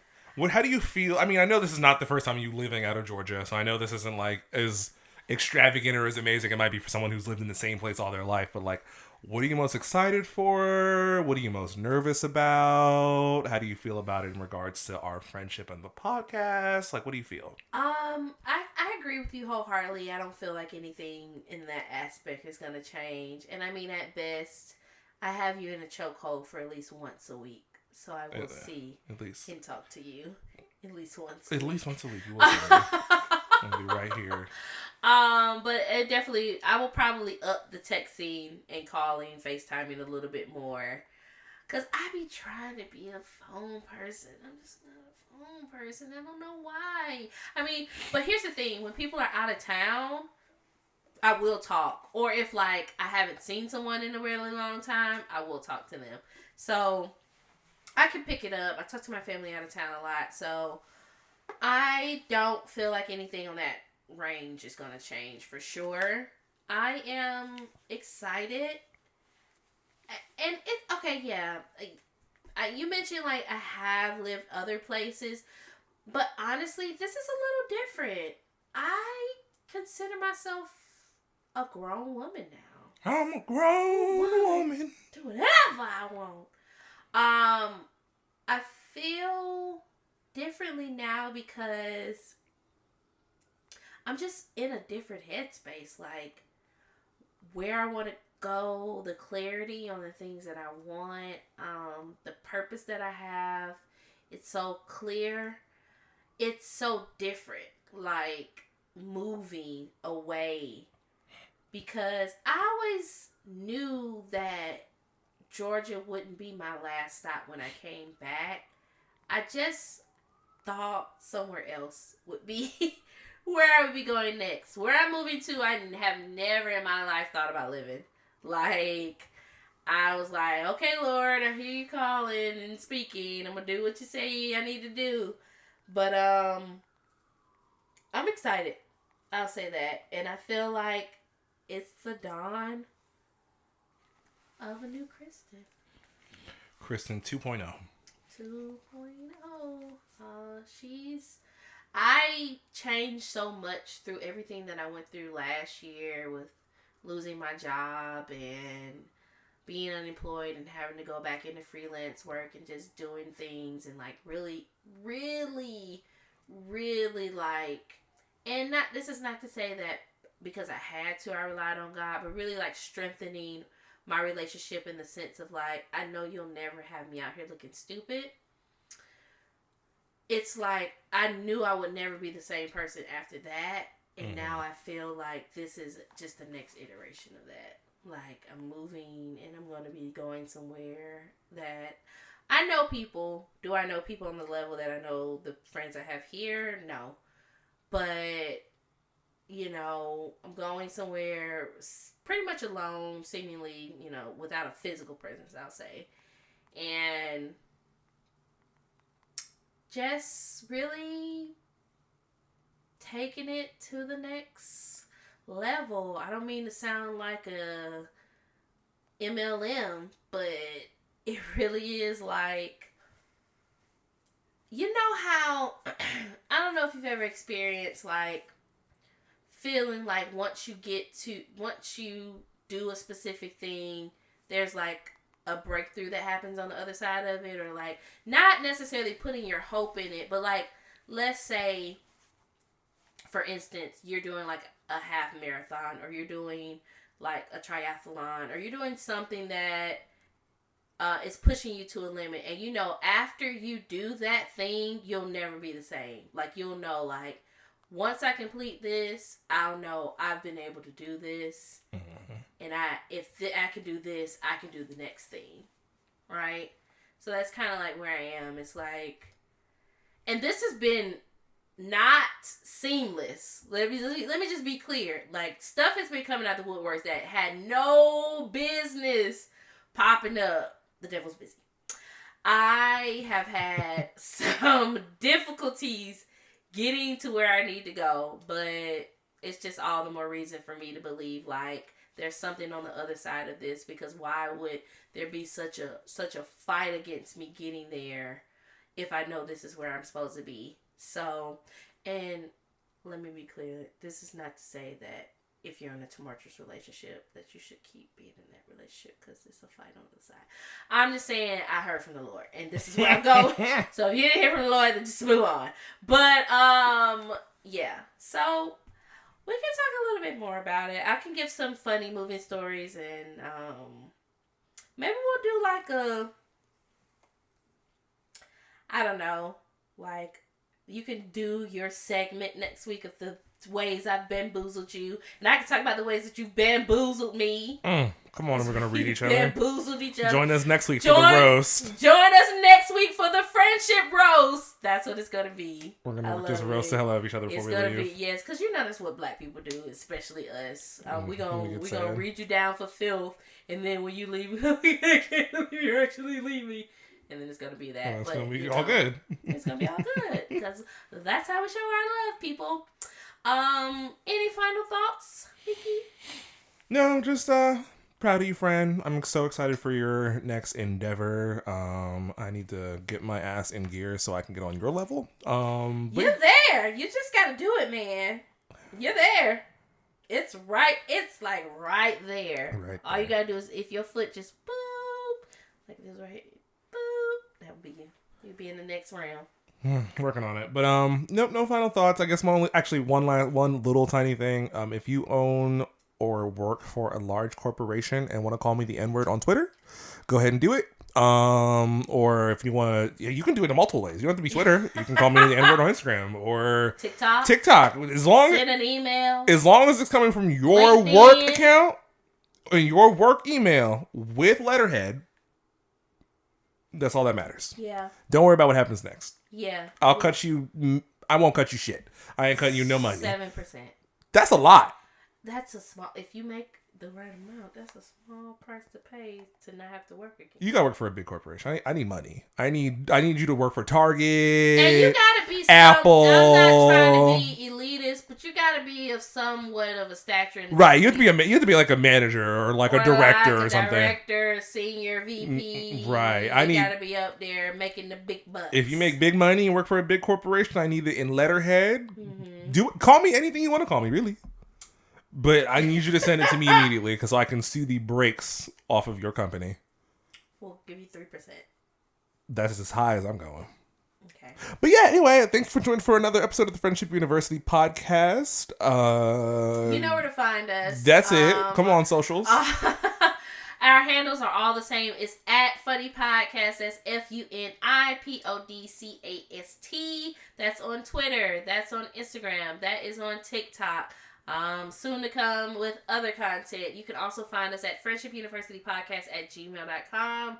[SPEAKER 2] How do you feel? I mean, I know this is not the first time you living out of Georgia, so I know this isn't like as extravagant or as amazing. It might be for someone who's lived in the same place all their life. But like, what are you most excited for? What are you most nervous about? How do you feel about it in regards to our friendship and the podcast? Like, what do you feel?
[SPEAKER 1] I agree with you wholeheartedly. I don't feel like anything in that aspect is going to change. And I mean, at best, I have you in a chokehold for at least once a week. So I will see
[SPEAKER 2] at least
[SPEAKER 1] and talk to you at least once.
[SPEAKER 2] At least once a week. You will see me. I'm gonna be right here.
[SPEAKER 1] But it definitely, I will probably up the texting and calling, FaceTiming a little bit more. Cause I be trying to be a phone person. I'm just not a phone person. I don't know why. I mean, but here's the thing: when people are out of town, I will talk. Or if like I haven't seen someone in a really long time, I will talk to them. So I can pick it up. I talk to my family out of town a lot, so I don't feel like anything on that range is going to change for sure. I am excited. And it, okay, yeah. You mentioned like I have lived other places, but honestly, this is a little different. I consider myself a grown woman now.
[SPEAKER 2] I'm a grown woman.
[SPEAKER 1] Do whatever I want. I feel differently now because I'm just in a different headspace. Like where I want to go, the clarity on the things that I want, the purpose that I have. It's so clear. It's so different. Like moving away because I always knew that Georgia wouldn't be my last stop when I came back. I just thought somewhere else would be where I would be going next. Where I'm moving to, I have never in my life thought about living. Like, I was like, okay, Lord, I hear you calling and speaking. I'm going to do what you say I need to do. But, I'm excited. I'll say that. And I feel like it's the dawn of a new Kristen.
[SPEAKER 2] Kristen 2.0.
[SPEAKER 1] 2.0. I changed so much through everything that I went through last year with losing my job and being unemployed and having to go back into freelance work and just doing things and like really like, and not, this is not to say that because I had to, I relied on God, but really like strengthening my relationship in the sense of like, I know you'll never have me out here looking stupid. It's like, I knew I would never be the same person after that. And now I feel like this is just the next iteration of that. Like, I'm moving and I'm going to be going somewhere that I know people. Do I know people on the level that I know the friends I have here? No. But, you know, I'm going somewhere pretty much alone, seemingly, you know, without a physical presence, I'll say. And just really taking it to the next level. I don't mean to sound like a MLM, but it really is like, you know how, I don't know if you've ever experienced like feeling like once you do a specific thing, there's like a breakthrough that happens on the other side of it, or like not necessarily putting your hope in it, but like let's say for instance you're doing like a half marathon, or you're doing like a triathlon, or you're doing something that is pushing you to a limit, and you know after you do that thing you'll never be the same. Like you'll know like once I complete this, I'll know I've been able to do this. And if I can do this, I can do the next thing. Right? So that's kind of like where I am. It's like, and this has been not seamless. Let me just be clear. Like, stuff has been coming out the woodworks that had no business popping up. The devil's busy. I have had some difficulties getting to where I need to go, but it's just all the more reason for me to believe like there's something on the other side of this, because why would there be such a fight against me getting there if I know this is where I'm supposed to be? So, and let me be clear, this is not to say that if you're in a tumultuous relationship that you should keep being in that relationship because it's a fight on the side. I'm just saying I heard from the Lord and this is where I'm going. So if you didn't hear from the Lord, then just move on. But yeah, so we can talk a little bit more about it. I can give some funny moving stories, and maybe we'll do like I don't know, like you can do your segment next week of the ways I've bamboozled you, and I can talk about the ways that you've bamboozled me.
[SPEAKER 2] Come on, we're gonna read each other.
[SPEAKER 1] Bamboozled each other.
[SPEAKER 2] Join us next week for the roast.
[SPEAKER 1] Join us next week for the friendship roast. That's what it's gonna be.
[SPEAKER 2] We're gonna just roast the hell out of each other before we leave. It's gonna be,
[SPEAKER 1] yes, because you know that's what black people do, especially us. We gonna read you down for filth, and then when you leave, you're actually leaving. And then it's going to be that.
[SPEAKER 2] It's going to be all good.
[SPEAKER 1] It's going to be all good. Because that's how we show our love, people. Any final thoughts, Vicky?
[SPEAKER 2] No, just proud of you, friend. I'm so excited for your next endeavor. I need to get my ass in gear so I can get on your level.
[SPEAKER 1] You're there. You just gotta do it, man. You're there. It's right. It's like right there.
[SPEAKER 2] Right
[SPEAKER 1] All you gotta do is if your foot just boop like this right, boop. That would be you. You'd be in the next round.
[SPEAKER 2] Working on it, but nope. No final thoughts. I guess one little tiny thing. If you own or work for a large corporation and want to call me the N-word on Twitter, go ahead and do it. Or if you want to, you can do it in multiple ways. You don't have to be Twitter. You can call me the N-word on Instagram or TikTok.
[SPEAKER 1] Send an email.
[SPEAKER 2] As long as it's coming from your
[SPEAKER 1] LinkedIn.
[SPEAKER 2] work account or your work email with letterhead, that's all that matters.
[SPEAKER 1] Yeah.
[SPEAKER 2] Don't worry about what happens next.
[SPEAKER 1] Yeah.
[SPEAKER 2] I'll cut you. I won't cut you shit. I ain't cutting you no money.
[SPEAKER 1] 7%.
[SPEAKER 2] That's a lot.
[SPEAKER 1] That's a small. If you make the right amount, that's a small price to pay to not have to work again.
[SPEAKER 2] You gotta work for a big corporation. I need money. I need you to work for Target.
[SPEAKER 1] And you gotta be
[SPEAKER 2] Apple.
[SPEAKER 1] I'm not trying to be elitist, but you gotta be of somewhat of a stature.
[SPEAKER 2] Right. You have to be like a manager or like a director or something.
[SPEAKER 1] Director, senior VP.
[SPEAKER 2] Right.
[SPEAKER 1] You gotta be up there making the big bucks.
[SPEAKER 2] If you make big money and work for a big corporation, I need it in letterhead. Call me anything you want to call me, really. But I need you to send it to me immediately because I can see the breaks off of your company.
[SPEAKER 1] We'll give you 3%.
[SPEAKER 2] That's as high as I'm going.
[SPEAKER 1] Okay.
[SPEAKER 2] But yeah, anyway, thanks for joining for another episode of the Friendship University podcast.
[SPEAKER 1] You know where to find us.
[SPEAKER 2] That's it. Come on, socials.
[SPEAKER 1] Our handles are all the same. It's at Funny Podcast. That's FUNIPODCAST. That's on Twitter. That's on Instagram. That is on TikTok. Soon to come with other content. You can also find us at friendshipuniversitypodcast@gmail.com.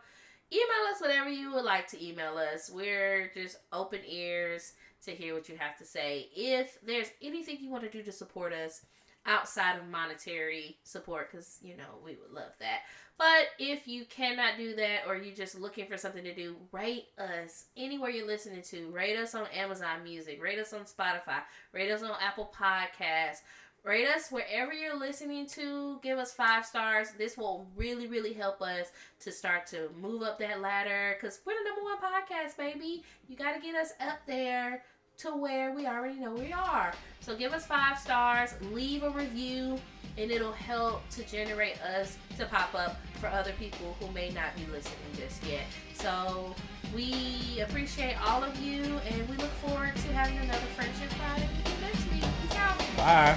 [SPEAKER 1] Email us whatever you would like to email us. We're just open ears to hear what you have to say. If there's anything you want to do to support us outside of monetary support, because, we would love that. But if you cannot do that or you're just looking for something to do, rate us anywhere you're listening to. Rate us on Amazon Music. Rate us on Spotify. Rate us on Apple Podcasts. Rate us wherever you're listening to. Give us 5 stars. This will really, really help us to start to move up that ladder because we're the #1 podcast, baby. You got to get us up there to where we already know we are. So give us 5 stars. Leave a review, and it'll help to generate us to pop up for other people who may not be listening just yet. So we appreciate all of you, and we look forward to having another Friendship Friday with you next week. Peace out.
[SPEAKER 2] Bye.